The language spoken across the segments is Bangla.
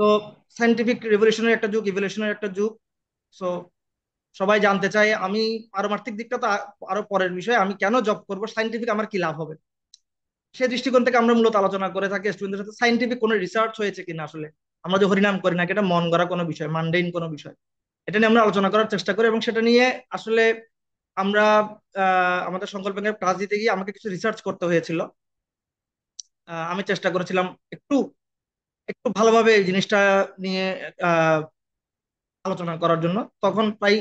তো সায়েন্টিফিক রেভলিউশনের একটা যুগ, ইভলিউশনের একটা যুগ। সো সবাই জানতে চায়, আমি পারমার্থিক দিকটা তো আরো পরের বিষয়, আমি কেন জব করব, সায়েন্টিফিক আমার কি লাভ হবে, সেই দৃষ্টিকোণ থেকে আমরা মূলত আলোচনা করে থাকি স্টুডেন্টদের সাথে। সায়েন্টিফিক কোনো রিসার্চ হয়েছে কিনা আসলে, আমরা যে হরিনাম করি না, এটা মন গড়া কোনো বিষয়, মানডেইন কোনো বিষয়, এটা নিয়ে আমরা আলোচনা করার চেষ্টা করি। এবং সেটা নিয়ে আসলে আমরা আমাদের সংকল্প ক্লাস দিতে গিয়ে আমাকে কিছু রিসার্চ করতে হয়েছিল। আমি চেষ্টা করেছিলাম একটু একটু ভালোভাবে এই জিনিসটা নিয়ে আহ, আলোচনা করার জন্য। তখন প্রায়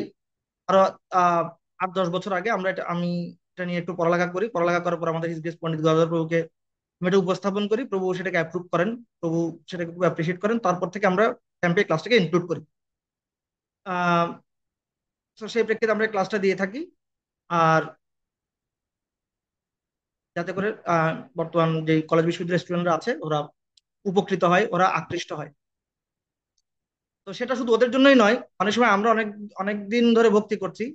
আরো আহ 8-10 বছর আগে আমি এটা নিয়ে একটু পড়ালেখা করি। পড়ালেখা করার পর আমাদের হিস পণ্ডিত গদাধর প্রভুকে আমি এটা উপস্থাপন করি, প্রভু সেটাকে অ্যাপ্রুভ করেন, প্রভু সেটাকে খুব অ্যাপ্রিসিয়েট করেন। তারপর থেকে আমরা ক্যাম্পে ক্লাসটাকে ইনক্লুড করি। আহ তো সেই প্রেক্ষিতে আমরা ক্লাসটা দিয়ে থাকি। আর যাতে করে বর্তমান যে কলেজ বিশ্ববিদ্যালয়ের স্টুডেন্টরা আছে ওরা উপকৃত হয়, ওরা আকৃষ্ট হয়। তো সেটা শুধু ওদের জন্যই নয়, অনেক সময় আমরা অনেক অনেক দিন ধরে ভক্তি করছি,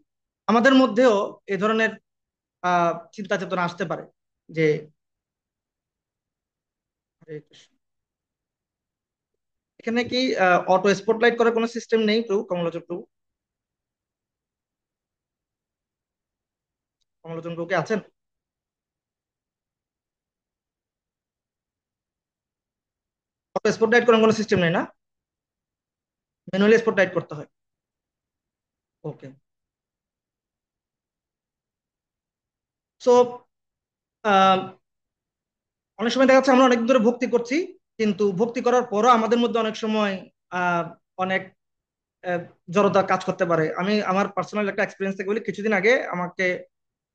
আমাদের মধ্যেও এ ধরনের চিন্তা চেতনা আসতে পারে যে হরে কৃষ্ণ। এখানে কি অটো স্পটলাইট করার কোনো সিস্টেম নেই প্রভু? কমলোচন প্রভু, কমলোচন প্রভু কি আছেন? অটো স্পটলাইট করার কোনো সিস্টেম নেই না? ম্যানুয়ালি স্পটলাইট করতে হয়? ওকে। সো অনেক সময় দেখা যাচ্ছে আমরা অনেক ধরে ভক্তি করছি, কিন্তু ভক্তি করার পরও আমাদের মধ্যে অনেক সময় অনেক আহ, জড়তা কাজ করতে পারে। আমি আমার পার্সোনাল একটা এক্সপিরিয়েন্স থেকে বলি, কিছুদিন আগে আমাকে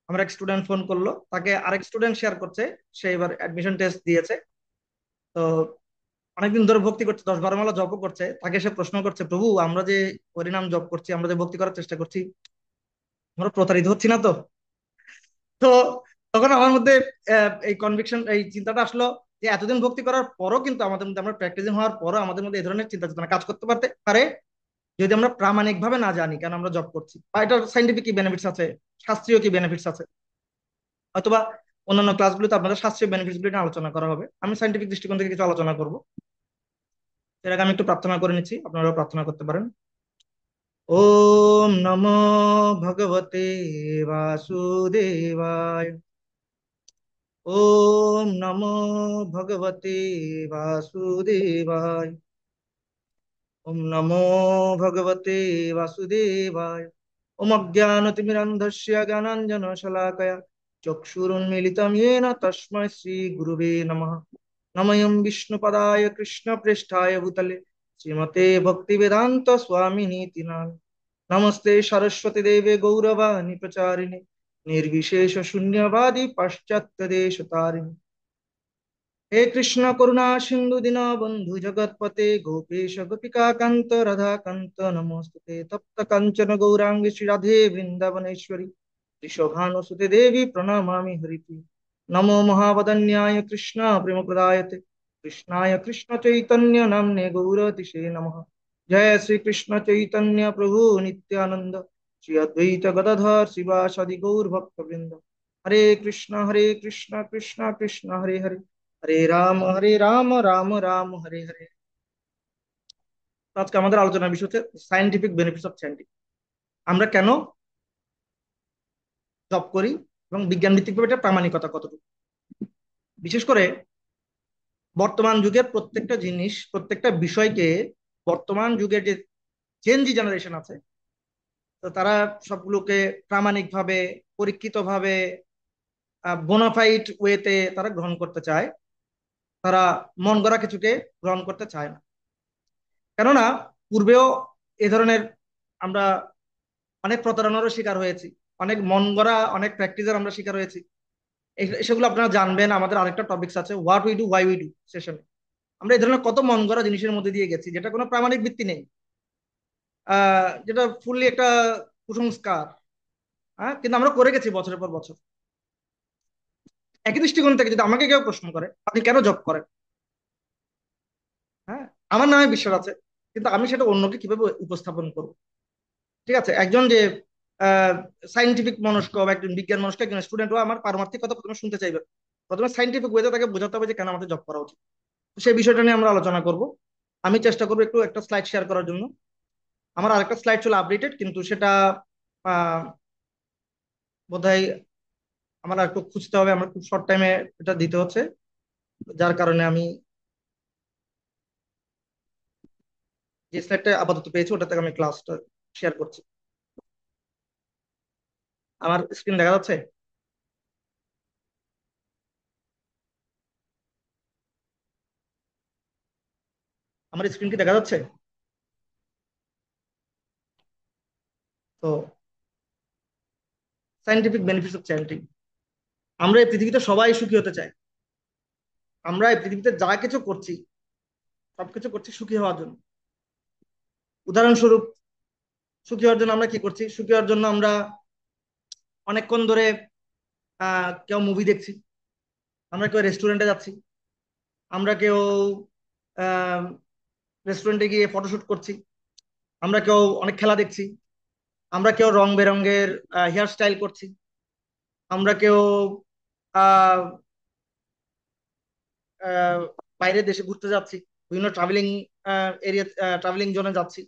আমার এক স্টুডেন্ট ফোন করলো, তাকে আরেক স্টুডেন্ট শেয়ার করছে, সে এবার অ্যাডমিশন টেস্ট দিয়েছে। তো অনেকদিন ধরে ভক্তি করছে, 10-12 মালা জপও করছে, তাকে সে প্রশ্ন করছে, প্রভু আমরা যে হরিনাম জপ করছি, আমরা যে ভক্তি করার চেষ্টা করছি, আমরা প্রতারিত হচ্ছি না তো? তো তখন আমার মধ্যে এই কনভিকশন, এই চিন্তাটা আসলো যে এতদিন ভক্তি করার পরও কিন্তু আমাদের মধ্যে, আমরা প্র্যাকটিসিং হওয়ার পরও আমাদের মধ্যে এই ধরনের চিন্তা চেতনা কাজ করতে পারতে পারে, যদি আমরা প্রামাণিক ভাবে না জানি কেন আমরা জব করছি, বা এটার সাইন্টিফিক কি বেনিফিটস আছে, শাস্ত্রীয় কি বেনিফিটস আছে। অথবা অন্যান্য ক্লাসগুলোতে আপনাদের শাস্ত্রীয় বেনিফিটস গুলো নিয়ে আলোচনা করা হবে, আমি সাইন্টিফিক দৃষ্টিকোণ থেকে কিছু আলোচনা করবো। এর আগে আমি একটু প্রার্থনা করে নিচ্ছি, আপনারাও প্রার্থনা করতে পারেন। ওম নমো ভগবতে বাসুদেবায়। ওম নমো ভগবতে বাসুদেবায়। ওম নমো ভগবতে বাসুদেবায়। ওম অজ্ঞানতিমিরন্ধস্য জ্ঞানাঞ্জনশলাকয়া চক্ষুরুন্মিলিतं येन তস্मै শ্রী গুরুবে নমঃ। নমঃ বিষ্ণুপদায় কৃষ্ণপ্রেষ্ঠায় ভূতলে শ্রীমতে ভক্তিবেদান্ত স্বামিনীতি নাম। নমস্তে সরস্বতী দেবে গৌরবাণী প্রচারিণে নির্বিশেষ শূন্যবাদী পাশ্চাত্য দেশ তারিণী। হে কৃষ্ণ করুণা সিন্ধু দীনবন্ধু জগৎপতে গোপেশ গোপিকা কান্ত রাধা কান্ত নমস্তুতে তপ্ত কাঞ্চন গৌরাঙ্গী শ্রী রাধে বৃন্দাবনেশ্বরী ঋষভানুসুতে দেবী প্রণমামি হরিপ্রিয়। নমো মহাবদন্যায় কৃষ্ণ প্রেমপ্রদায়তে কৃষ্ণায় কৃষ্ণ চৈতন্য নাম্নে গৌরতিষে নমঃ। জয় শ্রী কৃষ্ণ চৈতন্য প্রভু নিত্যানন্দ শ্রী অদ্বৈত গদাধর শিবাসাদি গৌর ভক্তবৃন্দ। হরে কৃষ্ণ কৃষ্ণ কৃষ্ণ হরে হরে, হরে রাম রাম রাম হরে হরে। তো আজকে আমাদের আলোচনার বিষয় হচ্ছে সায়েন্টিফিক বেনিফিটস অফ সায়েন্টিফিক, আমরা কেন জব করি, এবং বিজ্ঞান ভিত্তিক ভাবে এটা প্রামাণিকতা কতটুকু। বিশেষ করে বর্তমান যুগের প্রত্যেকটা জিনিস, প্রত্যেকটা বিষয়কে, বর্তমান যুগের যে জেনজি জেনারেশন আছে, তো তারা সবগুলোকে প্রামাণিকভাবে, পরীক্ষিতভাবে, বোনাফাইড ওয়েতে তারা গ্রহণ করতে চায়। তারা মন গড়া কিছুকে গ্রহণ করতে চায় না। কেননা পূর্বেও এ ধরনের আমরা অনেক প্রতারণারও শিকার হয়েছি, অনেক মন গড়া অনেক প্র্যাকটিসের আমরা শিকার হয়েছি। সেগুলো আপনারা জানবেন, আমাদের আরেকটা টপিকস আছে what we do why we do সেশনে। আমরা এই ধরনের কত মন গড়া জিনিসের মধ্যে দিয়ে গেছি, যেটা কোনো প্রামাণিক ভিত্তি নেই, যেটা ফুললি একটা কুসংস্কার। হ্যাঁ, কিন্তু আমরা করে গেছি বছরের পর বছর। একই দৃষ্টিকোণ থেকে যদি আমাকে কেউ প্রশ্ন করে আপনি কেন জব করেন, হ্যাঁ, আমার নামে বিশ্বাস আছে, কিন্তু আমি সেটা অন্যকে কিভাবে উপস্থাপন করবো। ঠিক আছে, একজন যে সাইন্টিফিক মনস্ক বা একজন বিজ্ঞান মনস্ক একজন স্টুডেন্ট, ও আমার পারমার্থিক কথা প্রথমে শুনতে চাইবে, প্রথমে সাইন্টিফিক ওয়েতে তাকে বোঝাতে হবে যে কেন আমাদের জব করা উচিত। তো সেই বিষয়টা নিয়ে আমরা আলোচনা করব। আমি চেষ্টা করবো একটু একটা স্লাইড শেয়ার করার জন্য। আমার আরেকটা স্লাইড ছিল আপডেটেড, কিন্তু সেটা আহ বোধহয় আমার আর একটু খুঁজতে হবে, আমার খুব শর্ট টাইমে এটা দিতে হচ্ছে, যার কারণে আমি যে স্লাইডটা আপাতত পেয়েছি ওটা থেকে আমি ক্লাসটা শেয়ার করছি। আমার স্ক্রিন দেখা যাচ্ছে? আমার স্ক্রিন কি দেখা যাচ্ছে? তো সাইন্টিফিক বেনিফিটস অফ চ্যান্টিং। আমরা এই পৃথিবীতে সবাই সুখী হতে চাই। আমরা এই পৃথিবীতে যা কিছু করছি সবকিছু করছি সুখী হওয়ার জন্য। উদাহরণস্বরূপ, সুখী হওয়ার জন্য আমরা কি করছি? সুখী হওয়ার জন্য আমরা অনেকক্ষণ ধরে কেউ মুভি দেখছি, আমরা কেউ রেস্টুরেন্টে যাচ্ছি, আমরা কেউ রেস্টুরেন্টে গিয়ে ফটোশুট করছি, আমরা কেউ অনেক খেলা দেখছি, আমরা কেউ রং বেরঙের হেয়ার স্টাইল করছি, আমরা কেউ আহ, আহ, বাইরের দেশে ঘুরতে যাচ্ছি, বিভিন্ন ট্রাভেলিং এরিয়া, ট্রাভেলিং জোনে যাচ্ছি।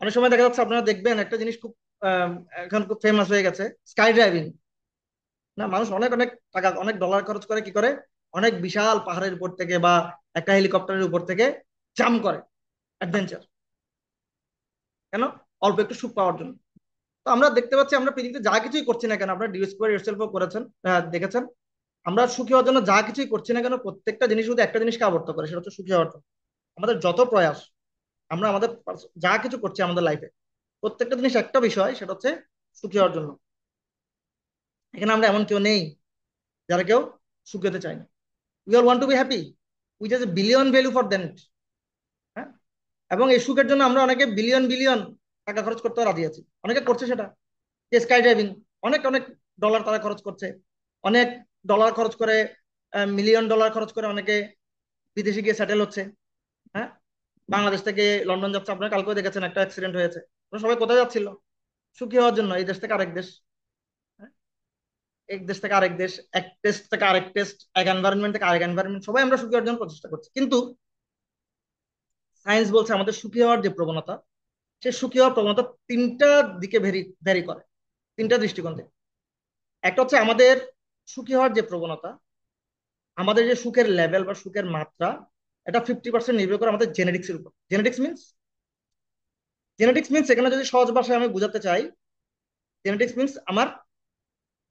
অনেক সময় দেখা যাচ্ছে, আপনারা দেখবেন একটা জিনিস খুব আহ, এখন খুব ফেমাস হয়ে গেছে, স্কাই ড্রাইভিং। না, মানুষ অনেক অনেক টাকা, অনেক ডলার খরচ করে কি করে, অনেক বিশাল পাহাড়ের উপর থেকে বা একটা হেলিকপ্টারের উপর থেকে জাম্প করে, অ্যাডভেঞ্চার। কেন? অল্প একটু সুখ পাওয়ার জন্য। তো আমরা দেখতে পাচ্ছি, আমরা পৃথিবীতে যা কিছুই করছি না কেন, আপনারা ডিসকভার ইয়োরসেলফও করেছেন, দেখেছেন, আমরা সুখী হওয়ার জন্য যা কিছুই করছি না কেন, প্রত্যেকটা জিনিস শুধু একটা জিনিসকে আবর্ত করে, সেটা হচ্ছে সুখী হওয়ার জন্য। আমাদের যত প্রয়াস, আমরা আমাদের যা কিছু করছি আমাদের লাইফে, প্রত্যেকটা জিনিস একটা বিষয়, সেটা হচ্ছে সুখী হওয়ার জন্য। এখানে আমরা এমন কেউ নেই যারা কেউ সুখী হতে চায় না। We all want to be happy, which is a billion value for them. হ্যাঁ, এবং এই সুখের জন্য আমরা অনেকে বিলিয়ন বিলিয়ন টাকা খরচ করতে রাজি আছি, অনেকে করছে সেটা। যে স্কাই ড্রাইভিং, অনেক অনেক ডলার তারা খরচ করছে, অনেক ডলার খরচ করে, মিলিয়ন ডলার খরচ করে অনেকে বিদেশে গিয়ে সেটেল হচ্ছে। হ্যাঁ, বাংলাদেশ থেকে লন্ডন যাচ্ছে, আপনারা কালকেও দেখেছেন একটা অ্যাক্সিডেন্ট হয়েছে। ওরা সবাই কোথায় যাচ্ছিল? সুখী হওয়ার জন্য, এই দেশ থেকে আরেক দেশ। হ্যাঁ, এক দেশ থেকে আরেক দেশ, এক টেস্ট থেকে আরেক টেস্ট, এক এনভায়রনমেন্ট থেকে আরেক এনভায়রনমেন্ট, সবাই আমরা সুখী হওয়ার জন্য প্রচেষ্টা করছি। কিন্তু সায়েন্স বলছে আমাদের সুখী হওয়ার যে প্রবণতা, সে সুখী হওয়ার প্রবণতা তিনটা দিকে ভেরি ভ্যারি করে, তিনটা দৃষ্টিকোণ থেকে। একটা হচ্ছে আমাদের সুখী হওয়ার যে প্রবণতা, আমাদের যে সুখের লেভেল বা সুখের মাত্রা, এটা 50% নির্ভর করে আমাদের জেনেটিক্স এর উপর। জেনেটিক্স মিনস এখানে যদি সহজ ভাষায় আমি বোঝাতে চাই, জেনেটিক্স মিনস আমার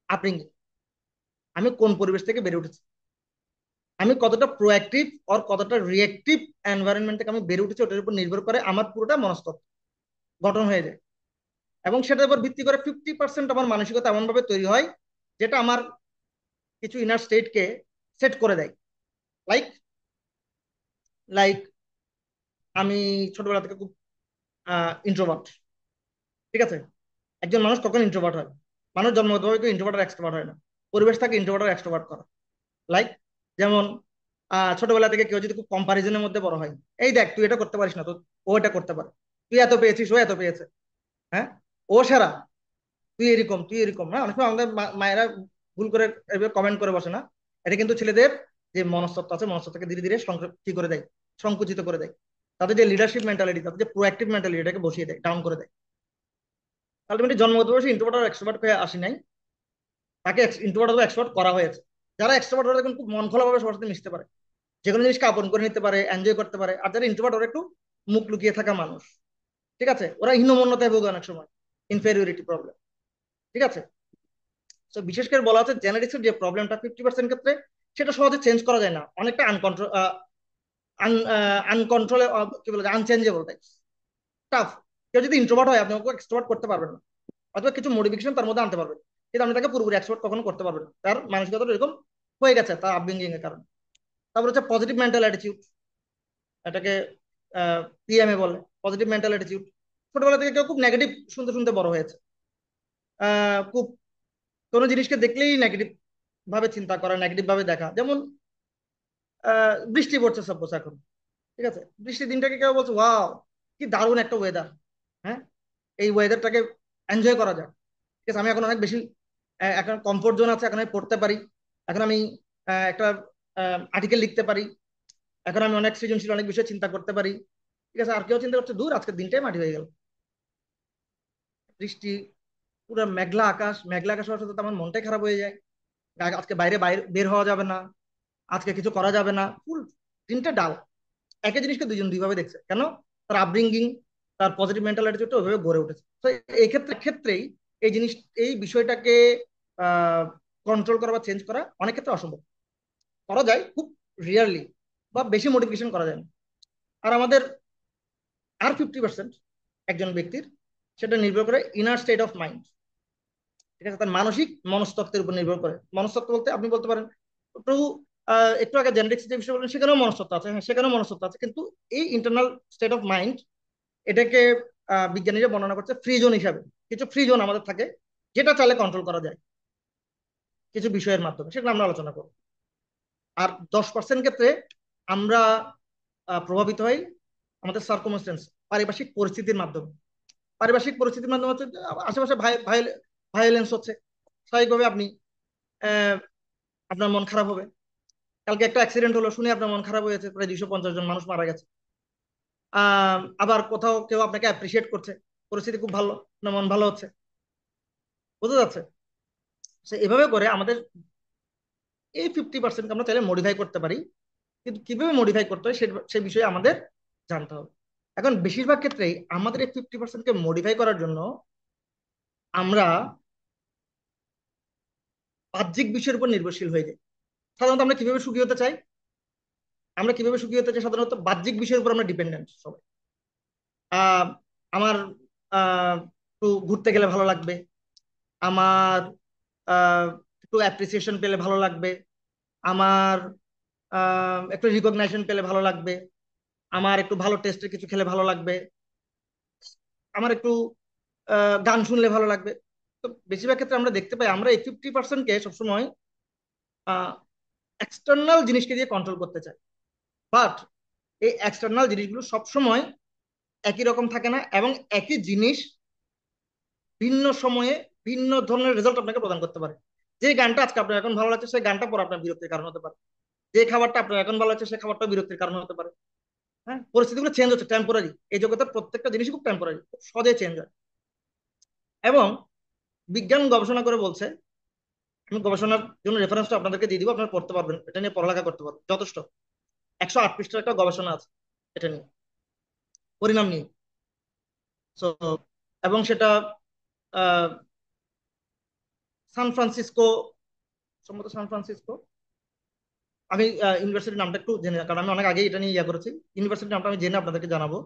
আপব্রিঙ্গিং, আমি কোন পরিবেশ থেকে বেড়ে উঠেছি, আমি কতটা প্রোঅ্যাক্টিভ আর কতটা রিয়েক্টিভ এনভায়রনমেন্ট থেকে আমি বেড়ে উঠেছি, ওটার উপর নির্ভর করে আমার পুরোটা মনস্তত্ত্ব গঠন হয়ে যায়। এবং সেটার উপর ভিত্তি করে 50% আমার মানসিকতা এমন ভাবে তৈরি হয়, যেটা আমার কিছু ইনার স্টেটকে সেট করে দেয়। লাইক লাইক আমি ছোটবেলা থেকে খুব ইন্ট্রোভার্ট। ঠিক আছে? একজন মানুষ কখন ইন্ট্রোভার্ট হয়? মানুষ জন্মগতভাবে কেউ ইন্ট্রোভার্ট আর এক্সট্রোভার্ট হয় না, পরিবেশ থাকে ইন্ট্রোভার্ট আর এক্সট্রোভার্ট করা। লাইক, যেমন ছোটবেলা থেকে কেউ যদি খুব কম্পারিজনের মধ্যে বড় হয়, এই দেখ তুই এটা করতে পারিস না, তো ও এটা করতে পারে, তুই এত পেয়েছিস ও এত পেয়েছে, হ্যাঁ, ও সেরা, তুই এরকম তুই এরকম। না, অনেক সময় আমাদের মায়েরা ভুল করে এভাবে কমেন্ট করে বসে না, এটা কিন্তু ছেলেদের যে মনস্তত্ত্ব আছে, মনস্তত্ত্বকে ধীরে ধীরে কি করে দেয়, সংকুচিত করে দেয়। তাদের যে লিডারশিপ মেন্টালিটি, তাদের যে প্রোঅ্যাক্টিভ মেন্টালিটি, এটাকে বসিয়ে দেয়, ডাউন করে দেয়। আলটিমেটলি জন্মগতভাবে সে ইন্ট্রোভার্ট আর এক্সট্রোভার্ট হয়ে আসে নাই, তাকে ইন্ট্রোভার্ট অথবা এক্সট্রোভার্ট করা হয়েছে। যারা এক্সট্রোভার্ট ওরা দেখুন খুব মন খোলাভাবে সবার সাথে মিশতে পারে, যে কোনো জিনিসকে আপন করে নিতে পারে, এনজয় করতে পারে। আর যারা ইন্ট্রোভার্ট ওরা একটু মুখ লুকিয়ে থাকা মানুষ। ঠিক আছে? ওরা হীনমন্যতায় ভোগে অনেক সময়, ইনফেরিয়রিটি প্রবলেম। ঠিক আছে? তো বিশেষ করে বলা হচ্ছে জেনেটিক্সের যে প্রবলেমটা 50% ক্ষেত্রে, সেটা সহজে চেঞ্জ করা যায় না, অনেকটা আনকন্ট্রোলে, কি বলে, আনচেঞ্জেবল টাইপ, টাফ। কেউ যদি ইন্ট্রোভার্ট হয়, আপনি ওকে এক্সট্রোভার্ট করতে পারবেন না, অথবা কিছু মডিফিকেশন তার মধ্যে আনতে পারবেন, কিন্তু আপনি তাকে পুরোপুরি এক্সপার্ট কখনো করতে পারবেন না, তার মানসিকতা এরকম হয়ে গেছে তার আপব্রিঙ্গিং এর কারণে। তারপর হচ্ছে পজিটিভ মেন্টাল অ্যাটিটিউড, এটাকে পিএমএ বলে, পজিটিভ মেন্টাল অ্যাটিটিউড। ছোটবেলা থেকে কেউ খুব নেগেটিভ শুনতে শুনতে বড় হয়েছে, খুব কোনো জিনিসকে দেখলেই নেগেটিভ ভাবে চিন্তা করা, নেগেটিভ ভাবে দেখা। যেমন বৃষ্টি পড়ছে সাপোজ এখন, ঠিক আছে, বৃষ্টির দিনটাকে কেউ বলছে ওয়াও, কি দারুণ একটা ওয়েদার, হ্যাঁ, এই ওয়েদারটাকে এনজয় করা যায়। ঠিক আছে, আমি এখন অনেক বেশি, এখন কমফোর্ট জোন আছে, এখন আমি পড়তে পারি, এখন আমি একটা আর্টিকেল লিখতে পারি, এখন আমি অনেক সৃজনশীল অনেক বিষয় চিন্তা করতে পারি। ঠিক আছে, আর কেউ চিন্তা করছে দূর আজকের দিনটাই মাটি হয়ে গেল, বৃষ্টি, পুরো মেঘলা আকাশ, মেঘলা আকাশ হওয়ার সাথে তো আমার মনটাই খারাপ হয়ে যায়। আজকে বাইরে বাইরে বের হওয়া যাবে না, আজকে কিছু করা যাবে না, ফুল দিনটা ডাল। একই জিনিসকে দুজন দুইভাবে দেখছে, কেন? তার আপব্রিঙ্গিং, তার পজিটিভ মেন্টাল অ্যাটিটিউডটা ওইভাবে গড়ে উঠেছে। তো এই ক্ষেত্রেই এই জিনিস, এই বিষয়টাকে কন্ট্রোল করা বা চেঞ্জ করা অনেক ক্ষেত্রে অসম্ভব। করা যায় খুব রিয়ারলি, বা বেশি মোটিভেশন করা যায় না। আর আমাদের আর 50% একজন ব্যক্তির, সেটা নির্ভর করে ইনার স্টেট অফ মাইন্ড। ঠিক আছে, তার মানসিক মনস্তত্ত্বের উপর নির্ভর করে। মনস্তত্ত্ব বলতে আপনি বলতে পারেন প্রভু, একটু আগে জেনেটিক্স যে বিষয় বলেন সেখানেও মনস্তত্ত্ব আছে, হ্যাঁ সেখানেও মনস্তত্ত্ব আছে, কিন্তু এই ইন্টারনাল স্টেট অফ মাইন্ড, এটাকে বিজ্ঞানীরা বর্ণনা করছে ফ্রি জোন হিসাবে। কিছু ফ্রি জোন আমাদের থাকে, যেটা চাইলে কন্ট্রোল করা যায় কিছু বিষয়ের মাধ্যমে, সেগুলো আমরা আলোচনা করব। আর 10% ক্ষেত্রে আমরা প্রভাবিত হই আমাদের সার্কমস্টেন্স, পারিপার্শ্বিক পরিস্থিতির মাধ্যমে। পারিপার্শ্বিক পরিস্থিতির মাধ্যমে হচ্ছে আশেপাশে ভায়োলেন্স হচ্ছে, স্বাভাবিকভাবে আপনি আপনার মন খারাপ হবে। কালকে একটা অ্যাক্সিডেন্ট হলো, শুনে আপনার মন খারাপ হয়েছে, প্রায় 250 জন মানুষ মারা গেছে। আবার কোথাও কেউ আপনাকে অ্যাপ্রিসিয়েট করছে, পরিস্থিতি খুব ভালো, আপনার মন ভালো হচ্ছে। বোঝা যাচ্ছে? সে এভাবে করে আমাদের এই 50% আমরা চাইলে মডিফাই করতে পারি, কিন্তু কিভাবে মডিফাই করতে হয় সে বিষয়ে আমাদের জানতে হবে। এখন বেশিরভাগ ক্ষেত্রেই আমাদের এই 50%কে মডিফাই করার জন্য আমরা বাহ্যিক বিষয়ের উপর নির্ভরশীল হয়ে যাই। সাধারণত আমরা কিভাবে সুখী হতে চাই? আমরা কিভাবে সুখী হতে চাই? সাধারণত বাহ্যিক বিষয়ের উপর আমরা ডিপেন্ডেন্ট সবাই। আহ আমার একটু ঘুরতে গেলে ভালো লাগবে, আমার একটু অ্যাপ্রিসিয়েশন পেলে ভালো লাগবে, আমার একটু রিকগনাইজেশন পেলে ভালো লাগবে, আমার একটু ভালো টেস্টের কিছু খেলে ভালো লাগবে, আমার একটু গান শুনলে ভালো লাগবে। তো বেশিরভাগ ক্ষেত্রে আমরা দেখতে পাই আমরা এই 50%কে সবসময় এক্সটার্নাল জিনিসকে দিয়ে কন্ট্রোল করতে চাই। বাট এই এক্সটার্নাল জিনিসগুলো সবসময় একই রকম থাকে না, এবং একই জিনিস ভিন্ন সময়ে ভিন্ন ধরনের রেজাল্ট আপনাকে প্রদান করতে পারে। যে গানটা আজকে আপনার এখন ভালো লাগছে, সেই গানটা পরে আপনার বিরক্তির কারণ হতে পারে। যে খাবারটা আপনার এখন ভালো লাগছে, সেই খাবারটা বিরক্তির কারণ হতে পারে। হ্যাঁ, পরিস্থিতিগুলো চেঞ্জ হচ্ছে, টেম্পোরারি। এই জগতের প্রত্যেকটা জিনিসই খুব টেম্পোরারি, খুব সহজে চেঞ্জ হয়। এবং বিজ্ঞান গবেষণা করে বলছে, আমি গবেষণার জন্য রেফারেন্সটা আপনাদেরকে দিয়ে দিব, আপনারা পড়তে পারবেন, এটা নিয়ে পড়ালেখা করতে পারবেন যথেষ্ট। 108 পৃষ্ঠার একটা গবেষণা আছে এটা নিয়ে, পরিণাম নিয়ে। সো, এবং সেটা আহ, সান ফ্রান্সিসকো, সম্ভবত সান ফ্রান্সিসকো, আমি ইউনিভার্সিটির নামটা একটু জেনে, কারণ আমি অনেক আগে এটা নিয়ে করেছি। ইউনিভার্সিটির নামটা আমি জেনে আপনাদেরকে জানাবো,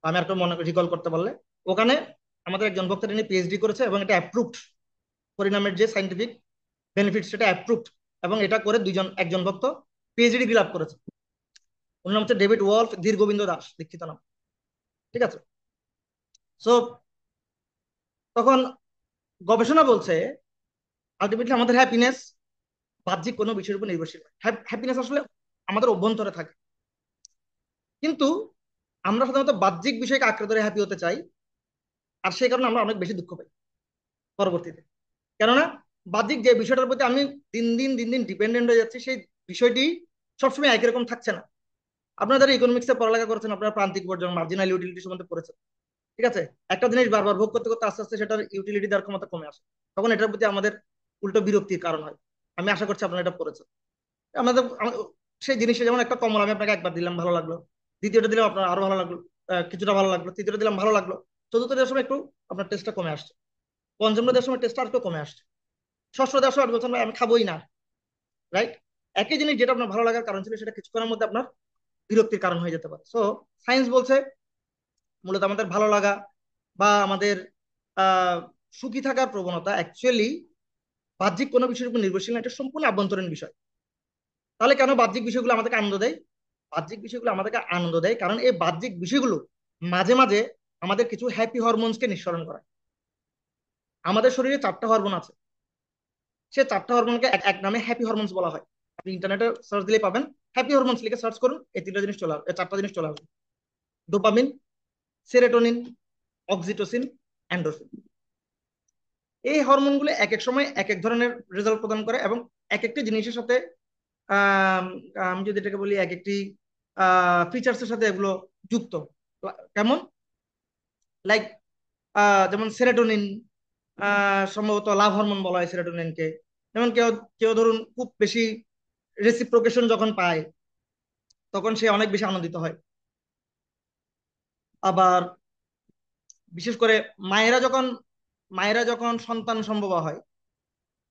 আমি একটু মনে রিকল করতে পারলে। ওখানে আমাদের একজন ভক্ত নিয়ে পিএইচডি করেছে, এবং এটা অ্যাপ্রুভড, পরিণামের যে সাইন্টিফিক বেনিফিট সেটা অ্যাপ্রুভড। এবং এটা করে একজন ভক্ত পিএইচডি ডিগ্রি লাভ করেছে। ওর নাম হচ্ছে ডেভিড ওয়ালফ ধীর গোবিন্দ দাস দীক্ষিত নাম। ঠিক আছে। সো তখন গবেষণা বলছে আলটিমেটলি আমাদের হ্যাপিনেস বাহ্যিক কোনো বিষয়ের উপর নির্ভরশীল। হ্যাপিনেস আসলে আমাদের অভ্যন্তরে থাকে, কিন্তু আমরা সাধারণত বাহ্যিক বিষয়কে আঁকড়ে ধরে হ্যাপি হতে চাই, আর সেই কারণে আমরা অনেক বেশি দুঃখ পাই পরবর্তীতে। কেননা বাহ্যিক যে বিষয়টার প্রতি আমি দিন দিন ডিপেন্ডেন্ট হয়ে যাচ্ছি, সেই বিষয়টি সবসময় একই রকম থাকছে না। আপনারা যারা ইকোনমিক্সে পড়ালেখা করেছেন, আপনারা প্রান্তিক বর্জন, মার্জিনাল ইউটিলিটি সম্বন্ধে পড়েছেন। ঠিক আছে, একটা জিনিস বারবার ভোগ করতে করতে আস্তে আস্তে সেটার ইউটিলিটি দেওয়ার ক্ষমতা কমে আসে, তখন এটার প্রতি আমাদের উল্টো বিরক্তির কারণ হয়। আমি আশা করছি আপনারা এটা পড়েছেন। আমাদের সেই জিনিসটা, যেমন একটা কমল আমি আপনাকে একবার দিলাম ভালো লাগলো, দ্বিতীয়টা দিলাম আপনার আরো ভালো লাগলো, কিছুটা ভালো লাগলো, তৃতীয়টা দিলাম ভালো লাগলো, চতুর্থ দেওয়ার সময় একটু আপনার টেস্টটা কমে আসছে, পঞ্চম দেওয়ার সময় টেস্টটা আর একটু কমে আসছে, ষষ্ঠ দেওয়ার সময় আপনি বলছেন "ভাই, আমি খাবোই না"। রাইট? একই জিনিস যেটা আপনার ভালো লাগার কারণ ছিল, সেটা কিছুক্ষণের মধ্যে আপনার বিরক্তির কারণ হয়ে যেতে পারে। সো সায়েন্স বলছে মূলত আমাদের ভালো লাগা বা আমাদের আহ সুখী থাকার প্রবণতা অ্যাকচুয়ালি বাহ্যিক কোনো বিষয়ের উপর নির্ভরশীল না, এটা সম্পূর্ণ আভ্যন্তরীণ বিষয়। তাহলে কেন বাহ্যিক বিষয়গুলো আমাদেরকে আনন্দ দেয়? বাহ্যিক বিষয়গুলো আমাদেরকে আনন্দ দেয় কারণ এই বাহ্যিক বিষয়গুলো মাঝে মাঝে আমাদের কিছু হ্যাপি হরমোনসকে নিঃসরণ করে। আমাদের শরীরে 4টা হরমোন আছে, সে 4টা হরমোনকে এক এক নামে হ্যাপি হরমোনস বলা হয়। আপনি ইন্টারনেটে সার্চ দিলে পাবেন, হ্যাপি হরমোনস লিখে সার্চ করুন, এই 3টা জিনিস চলে আসবে, 4টা জিনিস চলে আসবে: ডোপামিন, সেরোটোনিন, অক্সিটোসিন, অ্যান্ডোরফিন। এই হরমোনগুলো এক এক সময় এক এক ধরনের রেজাল্ট প্রদান করে, এবং এক একটি জিনিসের সাথে আমি যদি এটাকে বলি, এক একটি ফিচার্সের সাথে এগুলো যুক্ত। কেমন? লাইক যেমন সেরোটোনিন, সম্ভবত লাভ হরমোন বলা হয় সেরোটোনিনকে। যেমন কেউ কেউ ধরুন খুব বেশি রেসিপ্রোকেশন যখন পায় তখন সে অনেক বেশি আনন্দিত হয়। আবার বিশেষ করে মায়েরা যখন মায়েরা যখন সন্তান সম্ভব হয়,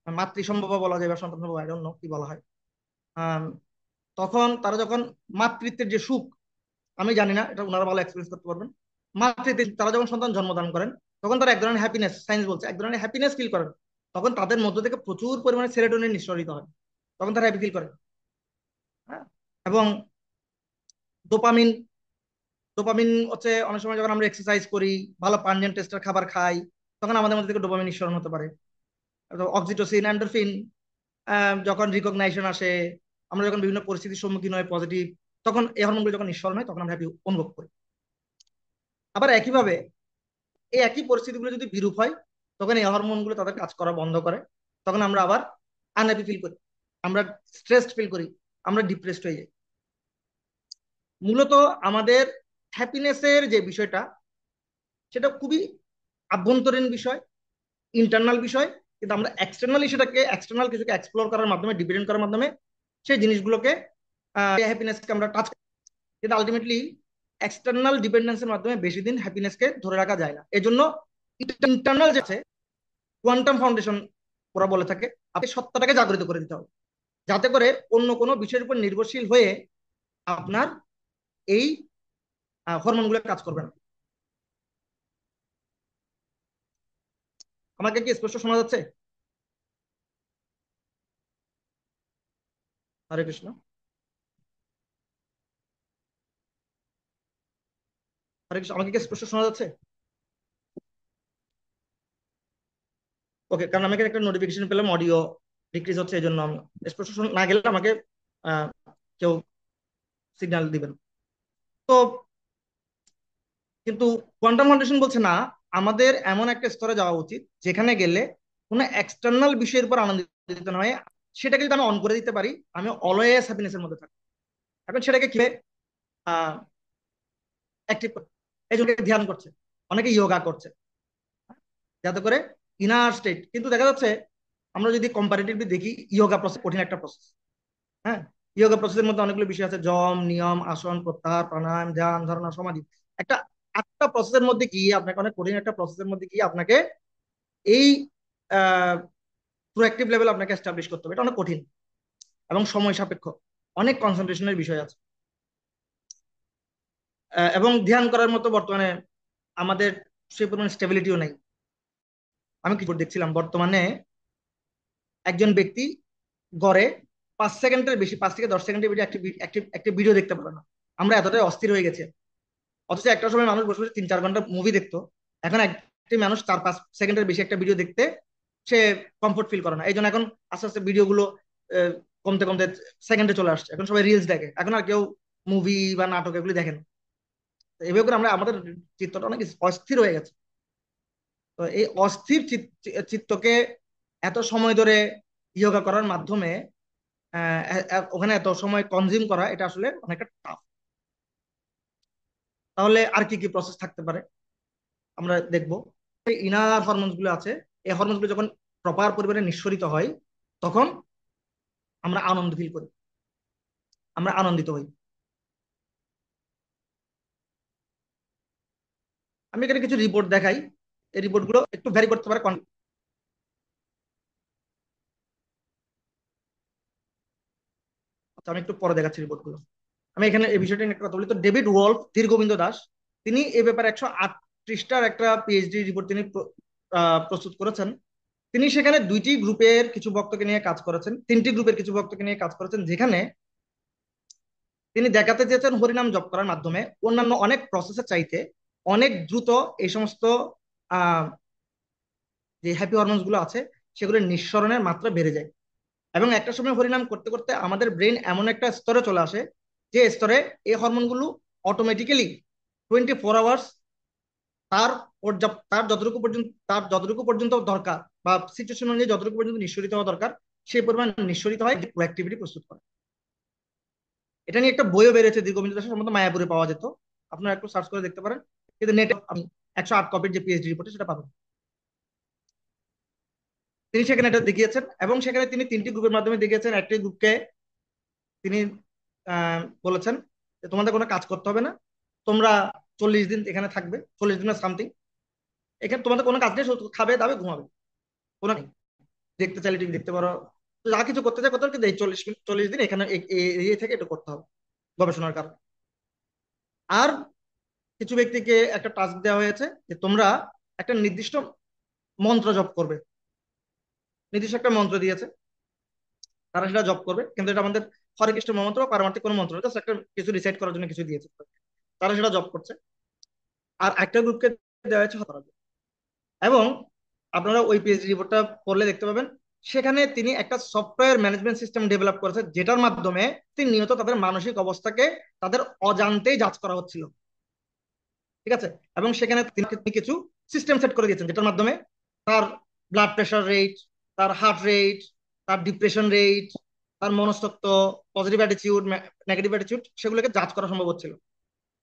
মাতৃ সম্ভব বলা যায় বা সন্তান সম্ভব, আই ডোন্ট নো কি বলা হয়, আম, তখন তারা যখন মাতৃত্বের যে সুখ, আমি জানি না, এটা ওনারা ভালো এক্সপিরিয়েন্স করতে পারবেন। মাতৃত্বে তারা যখন সন্তান জন্মদান করেন তখন তারা এক ধরনের হ্যাপিনেস, সায়েন্স বলছে এক ধরনের হ্যাপিনেস ফিল করেন। তখন তাদের মধ্য থেকে প্রচুর পরিমাণে সেরোটোনিন নিঃসরিত হয়, তখন তারা হ্যাপি ফিল করে। হ্যাঁ। এবং ডোপামিন, ডোপামিন হচ্ছে অনেক সময় যখন আমরা এক্সারসাইজ করি, ভালো পাঞ্জেন্ট টেস্টের খাবার খাই, তখন আমাদের মধ্যে থেকে ডোপামিন নিঃসরণ হতে পারে। অক্সিটোসিন, এন্ডোরফিন, যখন রিকগনাইশন আসে, আমরা যখন বিভিন্ন পরিস্থিতির সম্মুখীন হয় পজিটিভ, তখন এই হরমোনগুলো যখন নিঃসরণ হয় তখন আমরা হ্যাপি অনুভব করি। আবার একইভাবে এই একই পরিস্থিতিগুলো যদি বিরূপ হয় তখন এই হরমোনগুলো তাদের কাজ করা বন্ধ করে, তখন আমরা আবার আনহ্যাপি ফিল করি, আমরা স্ট্রেসড ফিল করি, আমরা ডিপ্রেসড হয়ে যাই। মূলত আমাদের হ্যাপিনেসের যে বিষয়টা, সেটা খুবই আভ্যন্তরীণ বিষয়, ইন্টারনাল বিষয়। কিন্তু আমরা এক্সটার্নালি সেটাকে, এক্সটার্নাল কিছুকে এক্সপ্লোর করার মাধ্যমে, ডিপেন্ড করার মাধ্যমে সেই জিনিসগুলোকে, হ্যাপিনেসকে আমরা টাচ, কিন্তু আলটিমেটলি এক্সটার্নাল ডিপেন্ডেন্সের মাধ্যমে বেশি দিন হ্যাপিনেসকে ধরে রাখা যায় না। এজন্য ইন্টারনাল যে আছে, কোয়ান্টাম ফাউন্ডেশন ওরা বলে থাকে, আপনি সত্তাটাকে জাগরিত করে দিতে হবে, যাতে করে অন্য কোনো বিষয়ের উপর নির্ভরশীল হয়ে আপনার এই হরমোনগুলো কাজ করবে না। আমাকে কি স্পষ্ট শোনা যাচ্ছে? হরে কৃষ্ণ। হরে কৃষ্ণ, আমাকে কি স্পষ্ট শোনা যাচ্ছে? ওকে, কারণ আমি এখানে একটা নোটিফিকেশন পেলাম অডিও ডিক্রিজ হচ্ছে, এই জন্য আমি স্পষ্ট না গেলে আমাকে আহ, কেউ সিগন্যাল দিবেন। তো কিন্তু কোয়ান্টাম ফাউন্ডেশন বলছে না, আমাদের এমন একটা স্তরে যাওয়া উচিত যেখানে গেলে কোনো এক্সটার্নাল বিষয়ের উপর আনন্দিত নয়, সেটাকে যদি আমি অন করে দিতে পারি, আমি অলওয়েজ হ্যাপিনেসের মধ্যে থাকি। এখন সেটাকে কিভাবে অ্যাক্টিভ করে? এই জন্য ধ্যান করছে, অনেকে যোগা করছে, যাতে করে ইনার স্টেট। কিন্তু দেখা যাচ্ছে আমরা যদি কম্পারেটিভলি দেখি, যোগা প্রসেস কঠিন একটা প্রসেস। হ্যাঁ, যোগা প্রসেসের মধ্যে অনেকগুলো বিষয় আছে, যম, নিয়ম, আসন, প্রত্যাহার, প্রাণায়াম, ধ্যান, ধারণা, সমাধি। একটা আটটা প্রসেসের মধ্যে গিয়ে আপনাকে, অনেক কঠিন একটা প্রসেসের মধ্যে গিয়ে আপনাকে এই প্রোঅ্যাক্টিভ লেভেল আপনাকে এস্টাবলিশ করতে হবে। এটা অনেক কঠিন এবং সময় সাপেক্ষ, অনেক কনসেন্ট্রেশনের বিষয় আছে। এবং ধ্যান করার মতো বর্তমানে আমাদের সেই পরিমাণ স্টেবিলিটিও নেই। আমি কি দেখছিলাম বর্তমানে, একজন ব্যক্তি গড়ে 5 সেকেন্ডের বেশি, 5 থেকে 10 সেকেন্ডের বেশি একটি ভিডিও দেখতে পারে না। আমরা এতটাই অস্থির হয়ে গেছি। অথচ একটা সময় মানুষ বসে বসে 3-4 ঘন্টা মুভি দেখতো, এখন একটি মানুষ 4-5 সেকেন্ডের বেশি একটা ভিডিও দেখতে সে কমফোর্ট ফিল করে না। এই জন্য এখন আস্তে আস্তে ভিডিওগুলো আহ, কমতে কমতে সেকেন্ডে চলে আসছে, এখন সবাই রিলস দেখে, এখন আর কেউ মুভি বা নাটক এগুলি দেখেন। তো এভাবে করে আমরা, আমাদের চিত্তটা অনেক অস্থির হয়ে গেছে। তো এই অস্থির চিত্তকে এত সময় ধরে ইয়োগা করার মাধ্যমে ওখানে এত সময় কনজিউম করা, এটা আসলে অনেকটা টাফ। তাহলে আর কি কি প্রসেস থাকতে পারে আমরা দেখবো। ইনার হরমোনস গুলো আছে, এই হরমোনস গুলো যখন প্রপার পরিমাণে নিঃসরিত হয় তখন আমরা আনন্দ ফিল করি, আমরা আনন্দিত হই। আমি এখানে কিছু রিপোর্ট দেখাই, এই রিপোর্ট গুলো একটু ভ্যারি করতে পারে। আচ্ছা, আমি একটু পরে দেখাচ্ছি রিপোর্ট গুলো। আমি এখানে এই বিষয়টা নিয়ে একটা কথা বলি। তো ডেভিড ওয়ালফ, ধীর গোবিন্দ দাস, তিনি এ ব্যাপারে 138টার একটা পিএইচডি রিপোর্ট তিনি প্রস্তুত করেছেন। তিনি সেখানে দুইটি গ্রুপের কিছু ভক্তকে নিয়ে কাজ করেছেন, তিনটি গ্রুপের কিছু ভক্তকে নিয়ে কাজ করেছেন, যেখানে তিনি দেখাতে চেয়েছেন হরিনাম জপ করার মাধ্যমে অন্যান্য অনেক প্রসেসের চাইতে অনেক দ্রুত এই সমস্ত আহ যে হ্যাপি হরমোনস গুলো আছে সেগুলোর নিঃসরণের মাত্রা বেড়ে যায়। এবং একটা সময় হরিনাম করতে করতে আমাদের ব্রেন এমন একটা স্তরে চলে আসে, যে স্তরে এই হরমোনগুলো অটোমেটিক্যালি 24 আওয়ার্স তার তার যতটুকু পর্যন্ত দরকার, বা সিচুয়েশন অনুযায়ী যতটুকু পর্যন্ত নিঃসরিত হওয়া দরকার, সেই পরিমাণ নিঃসরিত হয়, প্রোঅ্যাক্টিভিটি প্রস্তুত করে। এটা নিয়ে একটা বইও বেরিয়েছে, দীর্ঘবিন্দু দাসের, সম্ভবত মায়াপুরে পাওয়া যেত, আপনারা একটু সার্চ করে দেখতে পারেন। কিন্তু নেটে আপনি 108 কপির যে পিএইচডি রিপোর্ট সেটা পাবেন। তিনি সেখানে এটা দেখিয়েছেন, এবং সেখানে তিনি তিনটি গ্রুপের মাধ্যমে দেখিয়েছেন। একটি গ্রুপকে তিনি বলেছেন যে তোমাদের কোনো কাজ করতে হবে না, তোমরা 40 দিন এখানে থাকবে, 40 দিনের সামথিং, এখানে তোমাদের কোনো কাজ নেই, শুধু খাবে দাবে ঘুমাবে, কোনো নেই। দেখতে চাইলে টিভি দেখতে পারো, যা কিছু করতে চাই করতে হবে, কিন্তু এই 40 মিনিট 40 দিন এখানে এই থেকে এটা করতে হবে গবেষণার কারণে। আর কিছু ব্যক্তিকে একটা টাস্ক দেওয়া হয়েছে যে তোমরা একটা নির্দিষ্ট মন্ত্র জপ করবে, নির্দিষ্ট একটা মন্ত্র দিয়েছে, তারা সেটা জপ করবে। কিন্তু এটা আমাদের হরে কৃষ্ণ মন্ত্র বা পারমার্থিক কোনো মন্ত্র না, জাস্ট একটা কিছু রিসাইট করার জন্য কিছু দিয়েছে, তারা সেটা জপ করছে। আর একটা গ্রুপকে দেওয়া হয়েছে হতারা। এবং আপনারা ওই পিএইচডি রিপোর্টটা পড়লে দেখতে পাবেন, সেখানে তিনি একটা সফটওয়্যার ম্যানেজমেন্ট সিস্টেম ডেভেলপ করেছে, যেটার মাধ্যমে তিনি নিয়ত তাদের মানসিক অবস্থাকে তাদের অজান্তেই যাচ করা হচ্ছিল, ঠিক আছে। এবং সেখানে তিনি কিছু সিস্টেম সেট করে দিয়েছেন, যেটার মাধ্যমে তার ব্লাড প্রেশার রেট, তার হার্ট রেট, তার ডিপ্রেশন রেট, তার মনস্তত্ত্ব, পজিটিভ অ্যাটিটিউড, নেগেটিভ অ্যাটিটিউড, সেগুলোকে যাচ করা সম্ভব হচ্ছিল।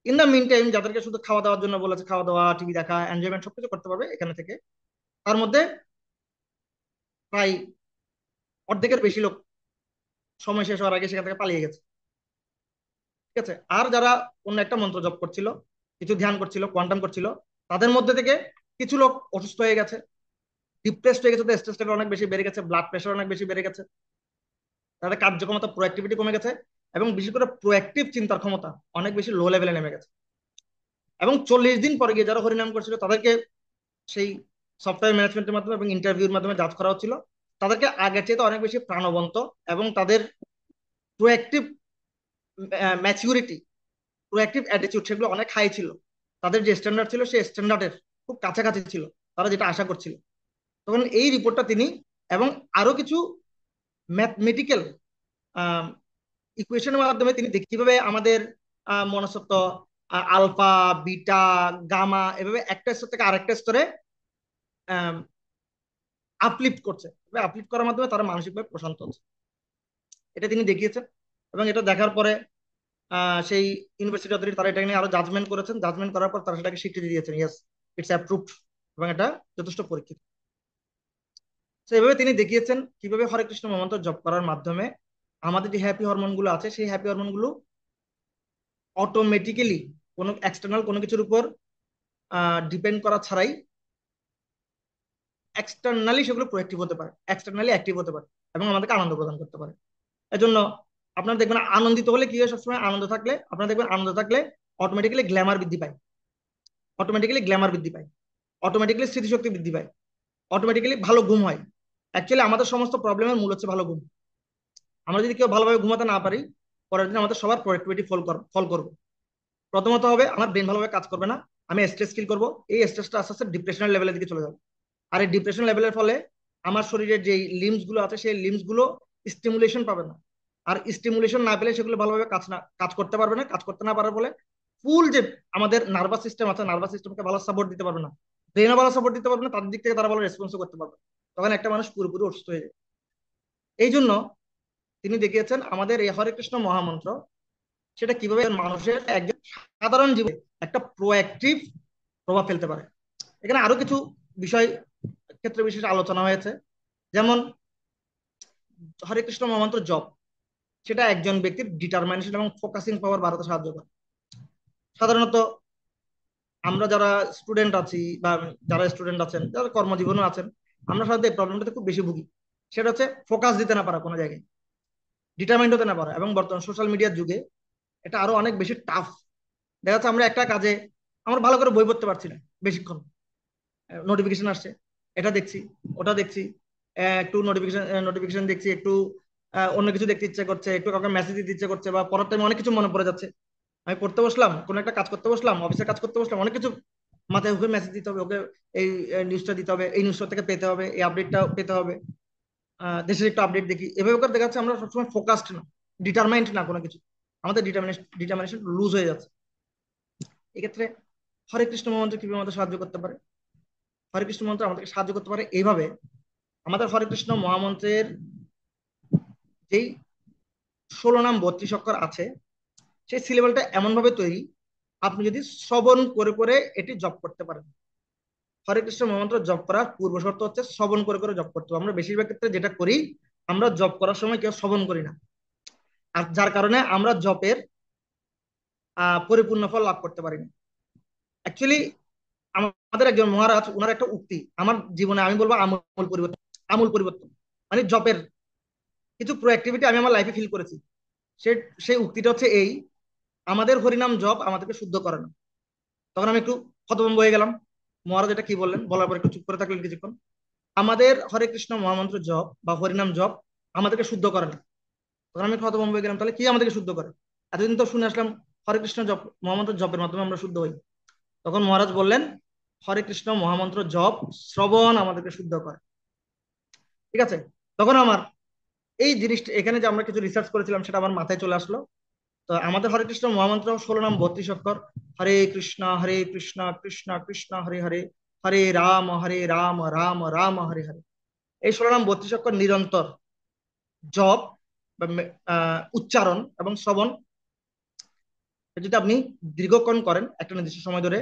ইন দ্য মিন টাইম যাদেরকে শুধু খাওয়া দাওয়ার জন্য বলেছে, খাওয়া দাওয়া, টিভি দেখা, এনজয়মেন্ট সবকিছু করতে পারবে এখানে থেকে, তার মধ্যে প্রায় অর্ধেকের বেশি লোক সময় শেষ হওয়ার আগে সেখান থেকে পালিয়ে গেছে, ঠিক আছে। আর যারা অন্য একটা মন্ত্র জপ করছিল, কিছু ধ্যান করছিল, কোয়ান্টাম করছিল, তাদের মধ্যে থেকে কিছু লোক অসুস্থ হয়ে গেছে, ডিপ্রেসড হয়ে গেছে, তো স্ট্রেস লেভেল অনেক বেশি বেড়ে গেছে, ব্লাড প্রেশার অনেক বেশি বেড়ে গেছে, তাদের কার্যক্ষমতা, প্রোঅ্যাক্টিভিটি কমে গেছে, এবং বিশেষ করে প্রোঅ্যাক্টিভ চিন্তার ক্ষমতা অনেক বেশি লো লেভেলে নেমে গেছে। এবং 40 দিন পরে গিয়ে যারা হরিনাম করছিল তাদেরকে সেই সফটওয়্যার ম্যানেজমেন্টের মাধ্যমে এবং ইন্টারভিউর মাধ্যমে যাচ করা হচ্ছিল, তাদেরকে আগের চেয়ে অনেক বেশি প্রাণবন্ত, এবং তাদের প্রোঅ্যাক্টিভ ম্যাচিউরিটি, প্রোঅ্যাক্টিভ অ্যাটিটিউড, সেগুলো অনেক হাই ছিল। তাদের যে স্ট্যান্ডার্ড ছিল সেই স্ট্যান্ডার্ডের খুব কাছাকাছি ছিল, তারা যেটা আশা করছিল। তখন এই রিপোর্টটা তিনি এবং আরো কিছু ম্যাথমেটিক্যাল ইকুয়েশনের মাধ্যমে তিনি কিভাবে আমাদের মনস্তত্ত্ব, আলফা, বিটা, গামা, এভাবে একটা স্তর থেকে আরেকটা স্তরে আপলিফ্ট করছে, আপলিফ্ট করার মাধ্যমে তারা মানসিকভাবে প্রশান্ত হচ্ছে, এটা তিনি দেখিয়েছেন। এবং এটা দেখার পরে সেই ইউনিভার্সিটি অথরিটি তারা এটা নিয়ে আরো জাজমেন্ট করেছেন, জাজমেন্ট করার পর তারা সেটাকে স্বীকৃতি দিয়েছেন, ইয়েস, ইটস অ্যাপ্রুভড, এবং এটা যথেষ্ট পরীক্ষিত। তো এভাবে তিনি দেখিয়েছেন কিভাবে হরে কৃষ্ণ মন্ত্র জপ করার মাধ্যমে আমাদের যে হ্যাপি হরমোন গুলো আছে, সেই হ্যাপি হরমোন গুলো অটোমেটিক্যালি কোনো এক্সটার্নাল কোনো কিছুর উপর ডিপেন্ড করা ছাড়াই এক্সটার্নালি সেগুলো প্রোঅ্যাক্টিভ হতে পারে, এক্সটার্নালি অ্যাক্টিভ হতে পারে, এবং আমাদেরকে আনন্দ প্রদান করতে পারে। এজন্য আপনারা দেখবেন আনন্দিত হলে কি হয়, সবসময় আনন্দ থাকলে আপনারা দেখবেন আনন্দ থাকলে অটোমেটিক্যালি গ্ল্যামার বৃদ্ধি পায়, অটোমেটিক্যালি গ্ল্যামার বৃদ্ধি পায়, অটোমেটিক্যালি স্মৃতিশক্তি বৃদ্ধি পায়, অটোমেটিক্যালি ভালো ঘুম হয়। অ্যাকচুয়ালি আমাদের সমস্ত প্রবলেমের মূল হচ্ছে ভালো ঘুম। আমরা যদি কেউ ভালোভাবে ঘুমাতে না পারি, পরের দিন আমাদের সবার প্রোডাক্টিভিটি ফল করবে। প্রথমত হবে আমার ব্রেন ভালোভাবে কাজ করবে না, আমি স্ট্রেস ফিল করবো, এই স্ট্রেসটা আস্তে আস্তে ডিপ্রেশনের লেভেলের দিকে চলে যাবে। আর এই ডিপ্রেশন লেভেলের ফলে আমার শরীরের যে লিম্স গুলো আছে সেই লিম্স গুলো স্টিমুলেশন পাবে না, আর স্টিমুলেশন না পেলে সেগুলো ভালোভাবে কাজ করতে পারবে না, কাজ করতে না পারার ফলে ফুল যে আমাদের নার্ভাস সিস্টেম আছে, নার্ভাস সিস্টেমকে ভালো সাপোর্ট দিতে পারবে না, ব্রেনও ভালো সাপোর্ট দিতে পারবে না, তাদের দিক থেকে তারা ভালো রেসপন্সও করতে পারবে না। তখন একটা মানুষ পুরোপুরি অসুস্থ হয়ে যায়। এই জন্য তিনি দেখিয়েছেন আমাদের এই হরে কৃষ্ণ মহামন্ত্র সেটা কিভাবে মানুষের একজন সাধারণ জীবনে একটা প্রোঅ্যাক্টিভ প্রভাব ফেলতে পারে। এখানে আরো কিছু বিষয় ক্ষেত্রে বিশেষ আলোচনা হয়েছে, যেমন হরে কৃষ্ণ মহামন্ত্র জপ, সেটা একজন ব্যক্তির ডিটারমিনেশন এবং ফোকাসিং পাওয়ার বাড়াতে সাহায্য করে। সাধারণত আমরা যারা স্টুডেন্ট আছি, বা যারা স্টুডেন্ট আছেন, যারা কর্মজীবনে আছেন, আমরা সাধারণত এই প্রবলেমটাতে খুব বেশি ভুগি। সেটা হচ্ছে ফোকাস দিতে না পারা কোনো জায়গায়, ডিটারমাইন্ড হতে না পারা। এবং বর্তমান সোশ্যাল মিডিয়ার যুগে এটা আরো অনেক বেশি টাফ। দেখা যাচ্ছে আমরা একটা কাজে আমরা ভালো করে বই পড়তে পারছি না বেশিক্ষণ, নোটিফিকেশন আসছে, এটা দেখছি, ওটা দেখছি, একটু নোটিফিকেশন নোটিফিকেশন দেখছি, একটু অন্য কিছু দেখতে ইচ্ছে করছে, একটু কাউকে মেসেজ দিতে ইচ্ছে করছে, বা পড়ার টাইমে অনেক কিছু মনে পড়ে যাচ্ছে। আমি পড়তে বসলাম, কোনো একটা কাজ করতে বসলাম, অফিসের কাজ করতে বসলাম, অনেক কিছু মাথায়, ওকে মেসেজ দিতে হবে, ওকে এই নিউজটা দিতে হবে, এই নিউজটা থেকে পেতে হবে, এই আপডেটটা পেতে হবে, দেশের একটু আপডেট দেখি, এভাবে করে দেখা যাচ্ছে আমরা সবসময় ফোকাসড না, ডিটারমাইন্ড না কোনো কিছু, আমাদের ডিটারমিনেশন লুজ হয়ে যাচ্ছে। এক্ষেত্রে হরে কৃষ্ণ মন্ত্র কিভাবে আমাদের সাহায্য করতে পারে? হরে কৃষ্ণ মন্ত্র আমাদেরকে সাহায্য করতে পারে এইভাবে, আমাদের হরে কৃষ্ণ মহামন্ত্রের যেই 16 নাম 32 অক্ষর আছে, সেই সি লেভেলটা এমন ভাবে তৈরি, আপনি যদি শ্রবণ করে করে এটি জপ করতে পারেন। হরে কৃষ্ণ মহামন্ত্র জপ করার পূর্ব শর্ত হচ্ছে শ্রবণ করে করে জপ করতে হবে। আমরা বেশিরভাগ ক্ষেত্রে যেটা করি, আমরা জপ করার সময় কেউ শ্রবণ করি না, আর যার কারণে আমরা জপের পরিপূর্ণ ফল লাভ করতে পারি না। অ্যাকচুয়ালি আমাদের একজন মহারাজ, ওনার একটা উক্তি আমার জীবনে আমি বলবো আমূল পরিবর্তন, আমূল পরিবর্তন, মানে জপের কিছু প্রোঅ্যাক্টিভিটি আমি আমার লাইফে ফিল করেছি। সে সেই উক্তিটা হচ্ছে এই: আমাদের হরিনাম জপ আমাদেরকে শুদ্ধ করে না। তখন আমি একটু হতভম্ব হয়ে গেলাম, মহারাজ এটা কি বললেন, বলার পর একটু চুপ করে থাকলেন কিছুক্ষণ। আমাদের হরে কৃষ্ণ মহামন্ত্র জপ বা হরিনাম জপ আমাদেরকে শুদ্ধ করে না। তখন আমি একটু হতভম্ব হয়ে গেলাম, তাহলে কি আমাদেরকে শুদ্ধ করে? এতদিন তো শুনে আসলাম হরে কৃষ্ণ জপ, মহামন্ত্র জপের মাধ্যমে আমরা শুদ্ধ হই। তখন মহারাজ বললেন, হরে কৃষ্ণ মহামন্ত্র জপ শ্রবণ আমাদেরকে শুদ্ধ করে। ঠিক আছে? তখন আমার এই জিনিসটা, এখানে যে আমরা কিছু রিসার্চ করেছিলাম সেটা আমার মাথায় চলে আসলো। তো আমাদের হরে কৃষ্ণ মহামন্ত্র 16 নাম 32 অক্ষর। হরে কৃষ্ণ কৃষ্ণ কৃষ্ণ হরে হরে, হরে রাম রাম রাম হরে হরে। এই 16 নাম 32 অক্ষর নিরন্তর জপ বা উচ্চারণ এবং শ্রবণ যদি আপনি দীর্ঘক্ষণ করেন একটা নির্দিষ্ট সময় ধরে,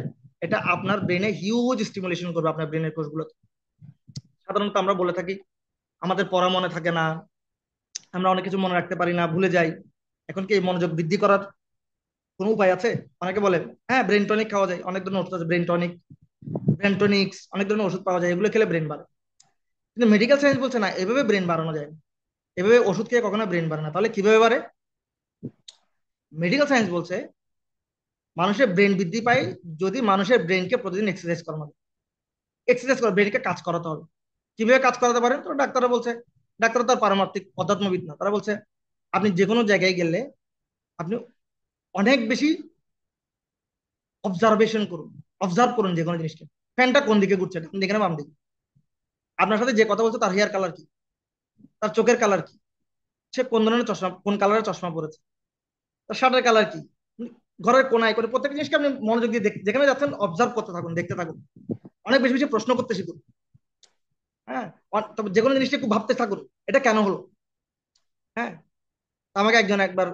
এটা আপনার ব্রেনে হিউজ স্টিমুলেশন করবে, আপনার ব্রেনের কোষগুলোতে। সাধারণত আমরা বলে থাকি আমাদের পড়া মনে থাকে না, আমরা অনেক কিছু মনে রাখতে পারি না, ভুলে যাই। এখন কি এই মনোযোগ বৃদ্ধি করার কোনো উপায় আছে? অনেকে বলে হ্যাঁ ব্রেন টনিক খাওয়া যায়, অনেক ধরনের ওষুধ আছে, ব্রেন টনিক, ব্রেন টনিক্স, অনেক ধরনের ওষুধ পাওয়া যায়, এগুলো খেলে ব্রেন বাড়ে। কিন্তু মেডিকেল সায়েন্স বলছে না, এভাবে ব্রেন বাড়ানো যায় না। এভাবে ওষুধ খেয়ে কখনো ব্রেন বাড়ে না। তাহলে কিভাবে বাড়ে? মেডিকেল সায়েন্স বলছে মানুষের ব্রেন বৃদ্ধি পায় যদি মানুষের ব্রেনকে প্রতিদিন এক্সারসাইজ করানো হয়। এক্সারসাইজ করে ব্রেনকে কাজ করাতে হবে। কিভাবে কাজ করাতে পারেন? তো ডাক্তাররা বলছে, ডাক্তার তো আর পারমার্থিক অধ্যাত্মবিদ না, তারা বলছে আপনি যে কোনো জায়গায় গেলে আপনি অনেক বেশি অবজারভেশন করুন, অবজার্ভ করুন যে কোনো জিনিসকে। ফ্যানটা কোন দিকে ঘুরছে, ডান দিকে না বাম দিকে? আপনার সাথে যে কথা বলছে তার হেয়ার কালার কি, তার চোখের কালার কি, সে কোন ধরনের চশমা, কোন কালারের চশমা পরেছে, তার শার্টের কালার কি, ঘরের কোনায় করে প্রত্যেকটা জিনিসকে আপনি মনোযোগ দিয়ে যেখানে যাচ্ছেন অবজার্ভ করতে থাকুন, দেখতে থাকুন। অনেক বেশি বেশি প্রশ্ন করতে শিখুন। হ্যাঁ, তবে যে কোনো জিনিসটা খুব ভাবতে থাকুন, এটা কেন হলো। হ্যাঁ, আমাকে একজন একবার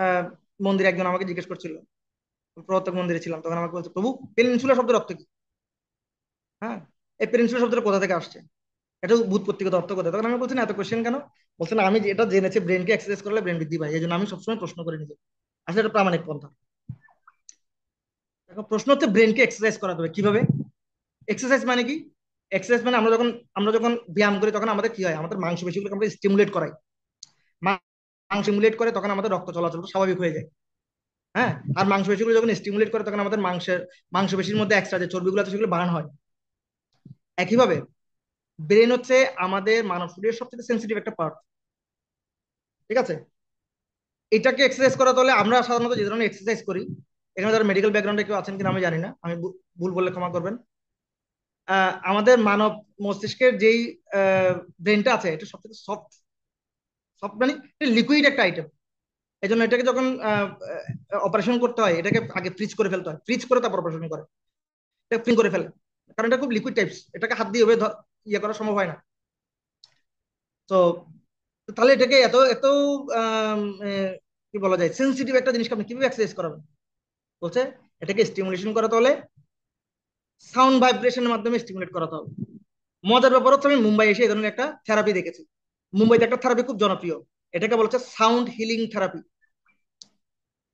আহ মন্দিরে একজন আমাকে জিজ্ঞেস করছিল, প্রত্যেক মন্দিরে ছিলাম, তখন আমাকে বলছে প্রভু পেনিনসুলা শব্দের অর্থ কি? হ্যাঁ, এই পেনিনসুলা শব্দটা কোথা থেকে আসছে, এটা ভূতপত্তিগত অর্থ কোথায়? তখন আমি বলছি না এত কোশ্চেন কেন? বলছেন আমি এটা জেনেছি ব্রেনকে এক্সারসাইজ করলে ব্রেন বৃদ্ধি পায়, এই জন্য আমি সবসময় প্রশ্ন করে নিজে। আসলে এটা প্রামাণিক পন্থা। এখন প্রশ্ন হচ্ছে ব্রেনকে এক্সারসাইজ করাতে হবে কিভাবে? এক্সারসাইজ মানে কি? এক্সারসাইজ মানে আমরা যখন ব্যায়াম করি তখন আমাদের কি হয়, আমাদের মাংসপেশিগুলোকে আমরা স্টিমুলেট করাই। মাংস স্টিমুলেট করে তখন আমাদের রক্ত চলাচল স্বাভাবিক হয়ে যায়। হ্যাঁ, আর মাংসপেশিগুলো যখন স্টিমুলেট করে তখন আমাদের মাংসপেশির মধ্যে এক্সট্রা যে চর্বিগুলো আছে সেগুলো বার্ন হয়। একইভাবে ব্রেন হচ্ছে আমাদের মানব শরীরের সবচেয়ে সেন্সিটিভ একটা পার্ট। ঠিক আছে? এটাকে এক্সারসাইজ করাতে হলে আমরা সাধারণত যে ধরনের এক্সারসাইজ করি, এখানে যারা মেডিকেল ব্যাকগ্রাউন্ডে কেউ আছেন কিনা আমি জানি না, আমি ভুল বললে ক্ষমা করবেন। আমাদের মানব মস্তিষ্কের যেই ব্রেনটা আছে এটা সবচেয়ে সফট, সফট মানে লিকুইড একটা আইটেম। এই জন্য এটাকে যখন অপারেশন করতে হয় এটাকে আগে ফ্রিজ করে ফেলতে হয়, ফ্রিজ করে তারপর অপারেশন করে, এটা ফ্রিজ করে ফেলে। কারণ এটা খুব লিকুইড টাইপস, এটাকে হাত দিয়ে ওভাবে ইয়ে করা সম্ভব হয় না। তো তাহলে এটাকে এত এত আম, এ, কি বলা যায়, সেন্সিটিভ একটা জিনিসকে আপনি কিভাবে এক্সারসাইজ করাবেন? বলছে এটাকে স্টিমুলেশন করাতে হলে সাউন্ড ভাইব্রেশনের মাধ্যমে স্টিমুলেট করাতে হবে। মজার ব্যাপার হচ্ছে আমি মুম্বাই এসে এই ধরনের একটা থেরাপি দেখেছি। মুম্বাইতে একটা থেরাপি খুব জনপ্রিয়, এটাকে বলা হচ্ছে সাউন্ড হিলিং থেরাপি।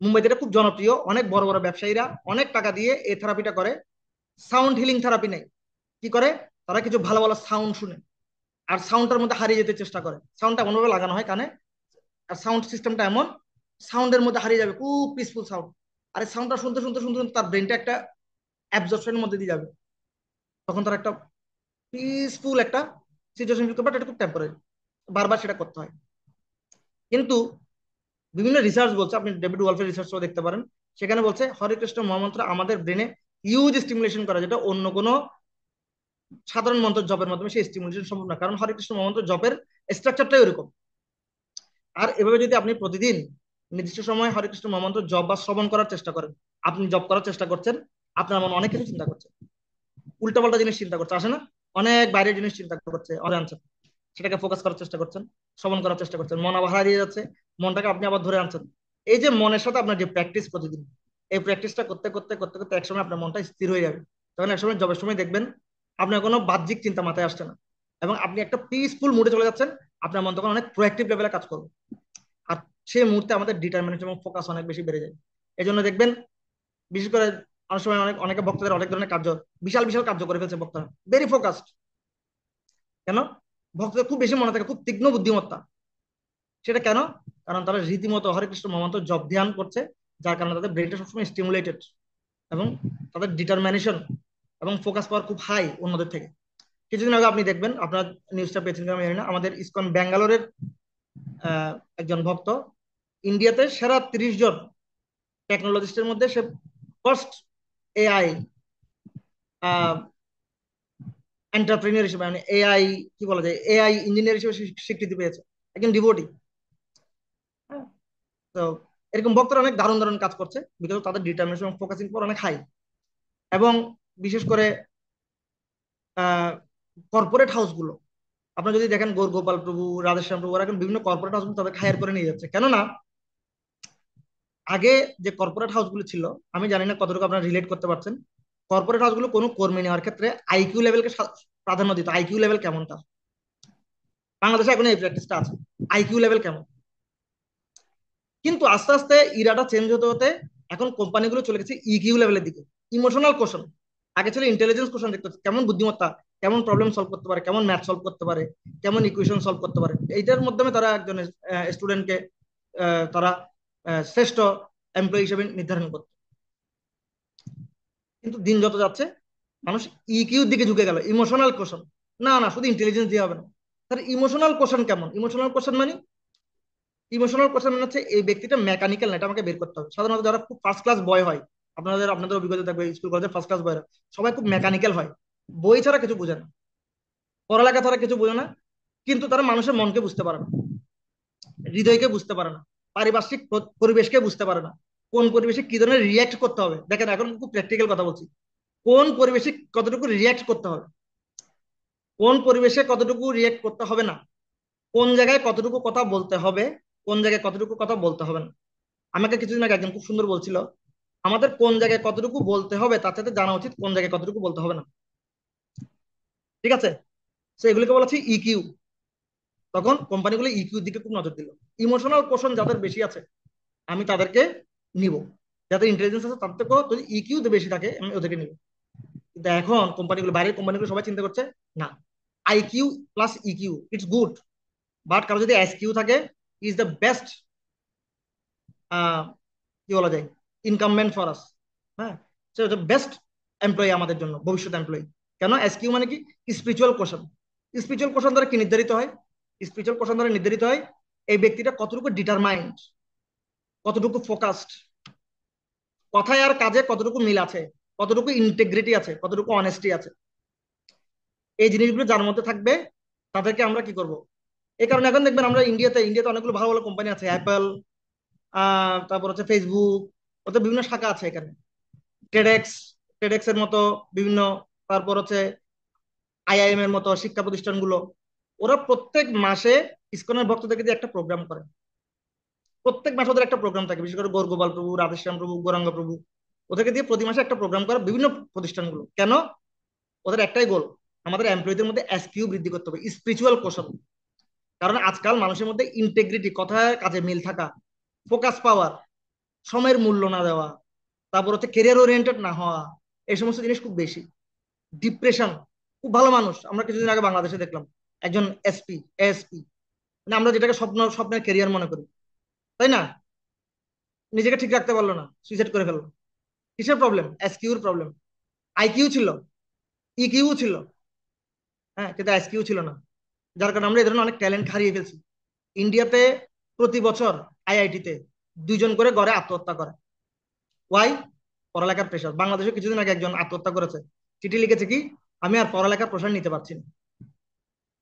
মুম্বাইতে এটা খুব জনপ্রিয়, অনেক বড় বড় ব্যবসায়ীরা অনেক টাকা দিয়ে এই থেরাপিটা করে। সাউন্ড হিলিং থেরাপি নেই, কি করে, তারা কিছু ভালো ভালো সাউন্ড শুনে আর সাউন্ডটার মধ্যে হারিয়ে যেতে চেষ্টা করে। সাউন্ডটা এমনভাবে লাগানো হয় কানে, আর সাউন্ড সিস্টেমটা এমন, সাউন্ডের মধ্যে হারিয়ে যাবে, খুব পিসফুল সাউন্ড। আর এই সাউন্ডটা শুনতে শুনতে শুনতে শুনতে তার ব্রেনটা একটা অ্যাবজর্পশনের মধ্যে দিয়ে যাবে। তখন তার একটা পিসফুল একটা সিচুয়েশন ফিল করবে, বাট এটা খুব টেম্পোরারি, বারবার সেটা করতে হয়। কিন্তু বিভিন্ন রিসার্চ বলছে, আপনি ডেভিড ওয়ালফের রিসার্চও দেখতে পারেন, সেখানে বলছে হরে কৃষ্ণ মহামন্ত্র আমাদের ব্রেনে হিউজ স্টিমুলেশন করে, যেটা অন্য কোনো সাধারণ মন্ত্র জপের মাধ্যমে সেই স্টিমুলেশন সম্ভব না, কারণ হরে কৃষ্ণ মহামন্ত্র জপের স্ট্রাকচারটাই ওরকম। আর এভাবে যদি আপনি প্রতিদিন নির্দিষ্ট সময় হরে কৃষ্ণ মহামন্ত্র জপ বা শ্রবণ করার চেষ্টা করেন, আপনি জপ করার চেষ্টা করছেন, আপনার মনে অনেক কিছু চিন্তা করছে, উল্টাপাল্টা জিনিস চিন্তা করছে, আসে না, অনেক বাইরের জিনিস চিন্তা করছে, অজানছে, সেটাকে ফোকাস করার চেষ্টা করছেন, শ্রবণ করার চেষ্টা করছেন, মন আবার হারিয়ে যাচ্ছে, মনটাকে আপনি আবার ধরে আনছেন। এই যে মনের সাথে আপনার যে প্র্যাকটিস প্রতিদিন, এই প্র্যাকটিসটা করতে করতে করতে করতে একসময় আপনার মনটা স্থির হয়ে যাবে। তখন একসময় জবের সময় দেখবেন আপনার কোনো বাহ্যিক চিন্তা মাথায় আসছে না, এবং আপনি একটা পিসফুল মুডে চলে যাচ্ছেন। আপনার মন তখন অনেক প্রোয়াক্টিভ লেভেলে কাজ করবে। আর সেই মুহূর্তে আমাদের ডিটারমিনেশন এবং ফোকাস অনেক বেশি বেড়ে যায়। এই জন্য দেখবেন বিশেষ করে অনেক সময় অনেকে বক্তাদের অনেক ধরনের কার্য, বিশাল বিশাল কার্য করে ফেলছে বক্তারা, ভেরি ফোকাসড। কেন? ভক্তদের খুব বেশি মনে থাকে, খুব তীক্ষ্ণ বুদ্ধিমত্তা। সেটা কেন? কারণ তারা রীতিমতো হরে কৃষ্ণ মহামন্ত্র জপ ধ্যান করছে, যার কারণে তাদের ব্রেনটা সবসময় স্টিমুলেটেড, এবং তাদের ডিটারমিনেশন এবং ফোকাস পাওয়ার খুব হাই অন্যদের থেকে। কিছুদিন আগে আপনি দেখবেন, আপনার নিউজটা পেয়েছেন কিনা আমি জানি না, আমাদের ইসকন ব্যাঙ্গালোরের একজন ভক্ত ইন্ডিয়াতে সেরা 30 জন টেকনোলজিস্টের মধ্যে সে ফার্স্ট এআই এন্টারপ্রেনিয়র হিসেবে, মানে এআই কি বলা যায়, এআই ইঞ্জিনিয়ার হিসেবে স্বীকৃতি পেয়েছে, একজন ডিভোটি। তো এরকম ভক্তরা অনেক দারুণ দারুণ কাজ করছে, বিকজ তাদের ডিটারমিনেশন এবং ফোকাসিং পাওয়ার অনেক হাই। এবং বিশেষ করে কর্পোরেট হাউসগুলো, আপনারা যদি দেখেন গৌর গোপাল প্রভু, রাধেশ্যাম প্রভু, ওরা এখন বিভিন্ন কর্পোরেট হাউসগুলো তাদের হায়ার করে নিয়ে যাচ্ছে। কেননা আগে যে কর্পোরেট হাউসগুলো ছিল, আমি জানি না কতটুকু আপনারা রিলেট করতে পারছেন, কর্পোরেট হাউসগুলো কোনো কর্মী নেওয়ার ক্ষেত্রে আইকিউ লেভেলকে প্রাধান্য দিত। আইকিউ লেভেল কেমনটা, বাংলাদেশে এখন এই প্র্যাকটিসটা আছে, আইকিউ লেভেল কেমন। কিন্তু আস্তে আস্তে ইরাটা চেঞ্জ হতে হতে এখন কোম্পানিগুলো চলে গেছে ইকিউ লেভেলের দিকে, ইমোশনাল কোশ্চেন। আগে ছিল ইন্টেলিজেন্স কোশ্চেন, দেখতে কেমন বুদ্ধিমত্তা, কেমন প্রবলেম সলভ করতে পারে, কেমন ম্যাথ সলভ করতে পারে, কেমন ইকুয়েশন সলভ করতে পারে। এইটার মাধ্যমে তারা একজন স্টুডেন্টকে তারা শ্রেষ্ঠ এমপ্লয়ি হিসেবে নির্ধারণ করত। কিন্তু দিন যত যাচ্ছে মানুষ ইকিউর দিকে ঝুঁকে গেল, ইমোশনাল কোশ্চেন। না না, শুধু ইন্টেলিজেন্স দিয়ে হবে না, তার ইমোশনাল কোশ্চেন কেমন। ইমোশনাল কোশ্চেন মানে, ইমোশনাল কোশ্চেন মানে হচ্ছে এই ব্যক্তিটা মেকানিক্যাল না, এটা আমাকে বের করতে হবে। সাধারণত যারা খুব ফার্স্ট ক্লাস বয় হয়, আপনাদের আপনাদের অভিজ্ঞতা থাকবে, স্কুল কলেজের ফার্স্ট ক্লাস বয়রা সবাই খুব মেকানিক্যাল হয়, বই ছাড়া কিছু বোঝে না, পড়ালেখা ছাড়া কিছু বোঝে না। কিন্তু তারা মানুষের মনকে বুঝতে পারে না, হৃদয়কে বুঝতে পারে না, পারিপার্শ্বিক পরিবেশকে বুঝতে পারে না, কোন পরিবেশে কি ধরনের রিয়াক্ট করতে হবে। দেখেন এখন খুব প্র্যাকটিক্যাল কথা বলছি, কোন পরিবেশে কতটুকু রিয়াক্ট করতে হবে, কোন পরিবেশে কতটুকু রিয়াক্ট করতে হবে না, কোন জায়গায় কতটুকু কথা বলতে হবে, কোন জায়গায় কতটুকু কথা বলতে হবে না। আমাকে কিছুদিন আগে একজন খুব সুন্দর বলছিল, আমাদের কোন জায়গায় কতটুকু বলতে হবে তার সাথে জানা উচিত কোন জায়গায় কতটুকু বলতে হবে না। ঠিক আছে? তো এগুলিকে বলা হচ্ছে ইকিউ। তখন কোম্পানিগুলো ইকিউর দিকে খুব নজর দিল। ইমোশনাল কোশন যাদের বেশি আছে আমি তাদেরকে নিব, যাদের ইন্টেলিজেন্স আছে তার থেকেও যদি ইকিউ বেশি থাকে আমি ওদেরকে নিব। কিন্তু এখন কোম্পানিগুলো, বাইরের কোম্পানিগুলো সবাই চিন্তা করছে না, IQ plus EQ it's good, but কারো যদি এসকিউ থাকে ইজ দ্য বেস্ট, কি বলা যায়, ইনকামবেন্ট ফর আস। হ্যাঁ, সে হচ্ছে বেস্ট এমপ্লয়ি আমাদের জন্য, ভবিষ্যৎ এমপ্লয়ি। কেন? এসকিউ মানে কি? Spiritual question. স্পিরিচুয়াল কোশ্চেন দ্বারা কি নির্ধারিত হয়? স্পিরিচুয়াল কোশ্চেন দ্বারা নির্ধারিত হয় এই ব্যক্তিটা কতটুকু ডিটারমাইন্ড, কতটুকু ফোকাসড, কথায় আর কাজে কতটুকু মিল আছে, কতটুকু ইন্টেগ্রিটি আছে, কতটুকু অনেস্টি আছে। এই জিনিসগুলো যার মধ্যে থাকবে তাদেরকে আমরা কি করব। এই কারণে এখন দেখবেন আমরা ইন্ডিয়াতে, অনেকগুলো ভালো ভালো কোম্পানি আছে, অ্যাপল, তারপর হচ্ছে ফেসবুক, ওদের বিভিন্ন শাখা আছে এখানে, টেডেক্স, এর মতো বিভিন্ন, তারপর হচ্ছে আইআইএম এর মতো শিক্ষা প্রতিষ্ঠানগুলো, ওরা প্রত্যেক মাসে ইসকনের ভক্তদেরকে দিয়ে একটা প্রোগ্রাম করে। প্রত্যেক মাসে ওদের একটা প্রোগ্রাম থাকে, বিশেষ করে গৌর গোপাল প্রভু, রাধেশ্যাম প্রভু, গৌরাঙ্গ প্রভু, ওদেরকে দিয়ে প্রতি মাসে একটা প্রোগ্রাম করে বিভিন্ন প্রতিষ্ঠানগুলো। কেন? ওদের একটাই গোল, আমাদের এমপ্লয়ীদের মধ্যে এসকিউ বৃদ্ধি করতে হবে, স্পিরিচুয়াল কোশন। কারণ আজকাল মানুষের মধ্যে ইন্টেগ্রিটি, কথায় কাজে মিল থাকা, ফোকাস পাওয়ার, সময়ের মূল্য না দেওয়া, তারপর হচ্ছে কেরিয়ার ওরিয়েন্টেড না হওয়া, এই সমস্ত জিনিস খুব বেশি। ডিপ্রেশন, খুব ভালো মানুষ আমরা কিছুদিন আগে বাংলাদেশে দেখলাম, একজন এএসপি, মানে আমরা যেটাকে স্বপ্নের কেরিয়ার মনে করি, তাই না? নিজেকে ঠিক রাখতে পারলো না, সুইসাইড করে ফেললো। কিসের প্রবলেম? এসকিউর প্রবলেম। আইকিউ ছিল, ইকিউ ছিল, হ্যাঁ, কিন্তু এসকিউ ছিল না। যার কারণে আমরা এই ধরনের অনেক ট্যালেন্ট হারিয়ে ফেলছি। ইন্ডিয়াতে প্রতি বছর আইআইটিতে 2 জন করে গড়ে আত্মহত্যা করে। ওয়াই? পড়ালেখার প্রেশার। বাংলাদেশে কিছুদিন আগে একজন আত্মহত্যা করেছে, চিঠি লিখেছে কি, আমি আর পড়ালেখার প্রেশার নিতে পারছি না।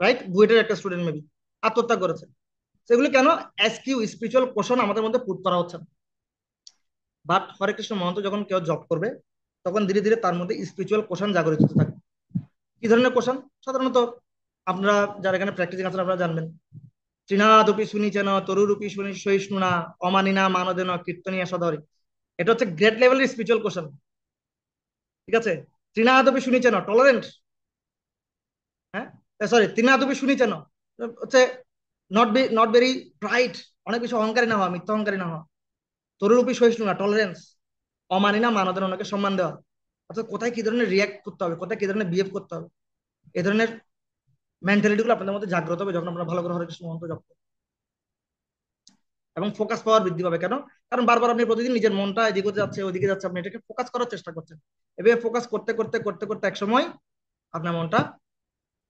রাইট, বুয়েটের একটা স্টুডেন্ট মেবি আত্মহত্যা করেছে। সেগুলো কেন? এসকিউ, স্পিরিচুয়াল কোশ্চেন আমাদের মধ্যে পুট করা হচ্ছে না। বাট হরে কৃষ্ণ মহন্ত যখন কেউ জব করবে তখন ধীরে ধীরে তার মধ্যে স্পিরিচুয়াল কোশ্চেন জাগরিত হতে থাকে। কি ধরনের কোশ্চেন? সাধারণত আপনারা যারা এখানে প্র্যাকটিসিং আছেন আপনারা জানবেন, তৃণাদপি শুনিছেন তরুরূপী শুনি সহিষ্ণুনা অমানিনা মানদেন কীর্তনিয়া সদরে। এটা হচ্ছে গ্রেট লেভেলের স্পিরিচুয়াল কোশ্চেন। ঠিক আছে, তৃণাদপি শুনিছেন টলারেন্ট, হ্যাঁ, সরি, তৃণাদপি শুনিছেন হচ্ছে নট ভেরি প্রাইড, অনেক বেশি অহংকারী না হওয়া, মিথ্যা অহংকারী না হওয়া। তরুরূপী সহিষ্ণুনা টলারেন্স, অমানিনা মানদেন ওনাকে সম্মান দেওয়া। অর্থাৎ কোথায় কি ধরনের রিয়াক্ট করতে হবে, কোথায় কি ধরনের বিহেভ করতে হবে, এই ধরনের মেন্টালিটি গুলো আপনাদের মধ্যে জাগ্রত হবে যখন আপনারা ভালো করে হরে কৃষ্ণ মন্ত্র জপ করবেন। এবং ফোকাস পাওয়ার বৃদ্ধি পাবে। কেন? কারণ বারবার আপনি প্রতিদিন নিজের মনটা এদিকে যাচ্ছে ওদিকে যাচ্ছে, আপনি এটাকে ফোকাস করার চেষ্টা করছেন। এভাবে ফোকাস করতে করতে করতে করতে এক সময় আপনার মনটা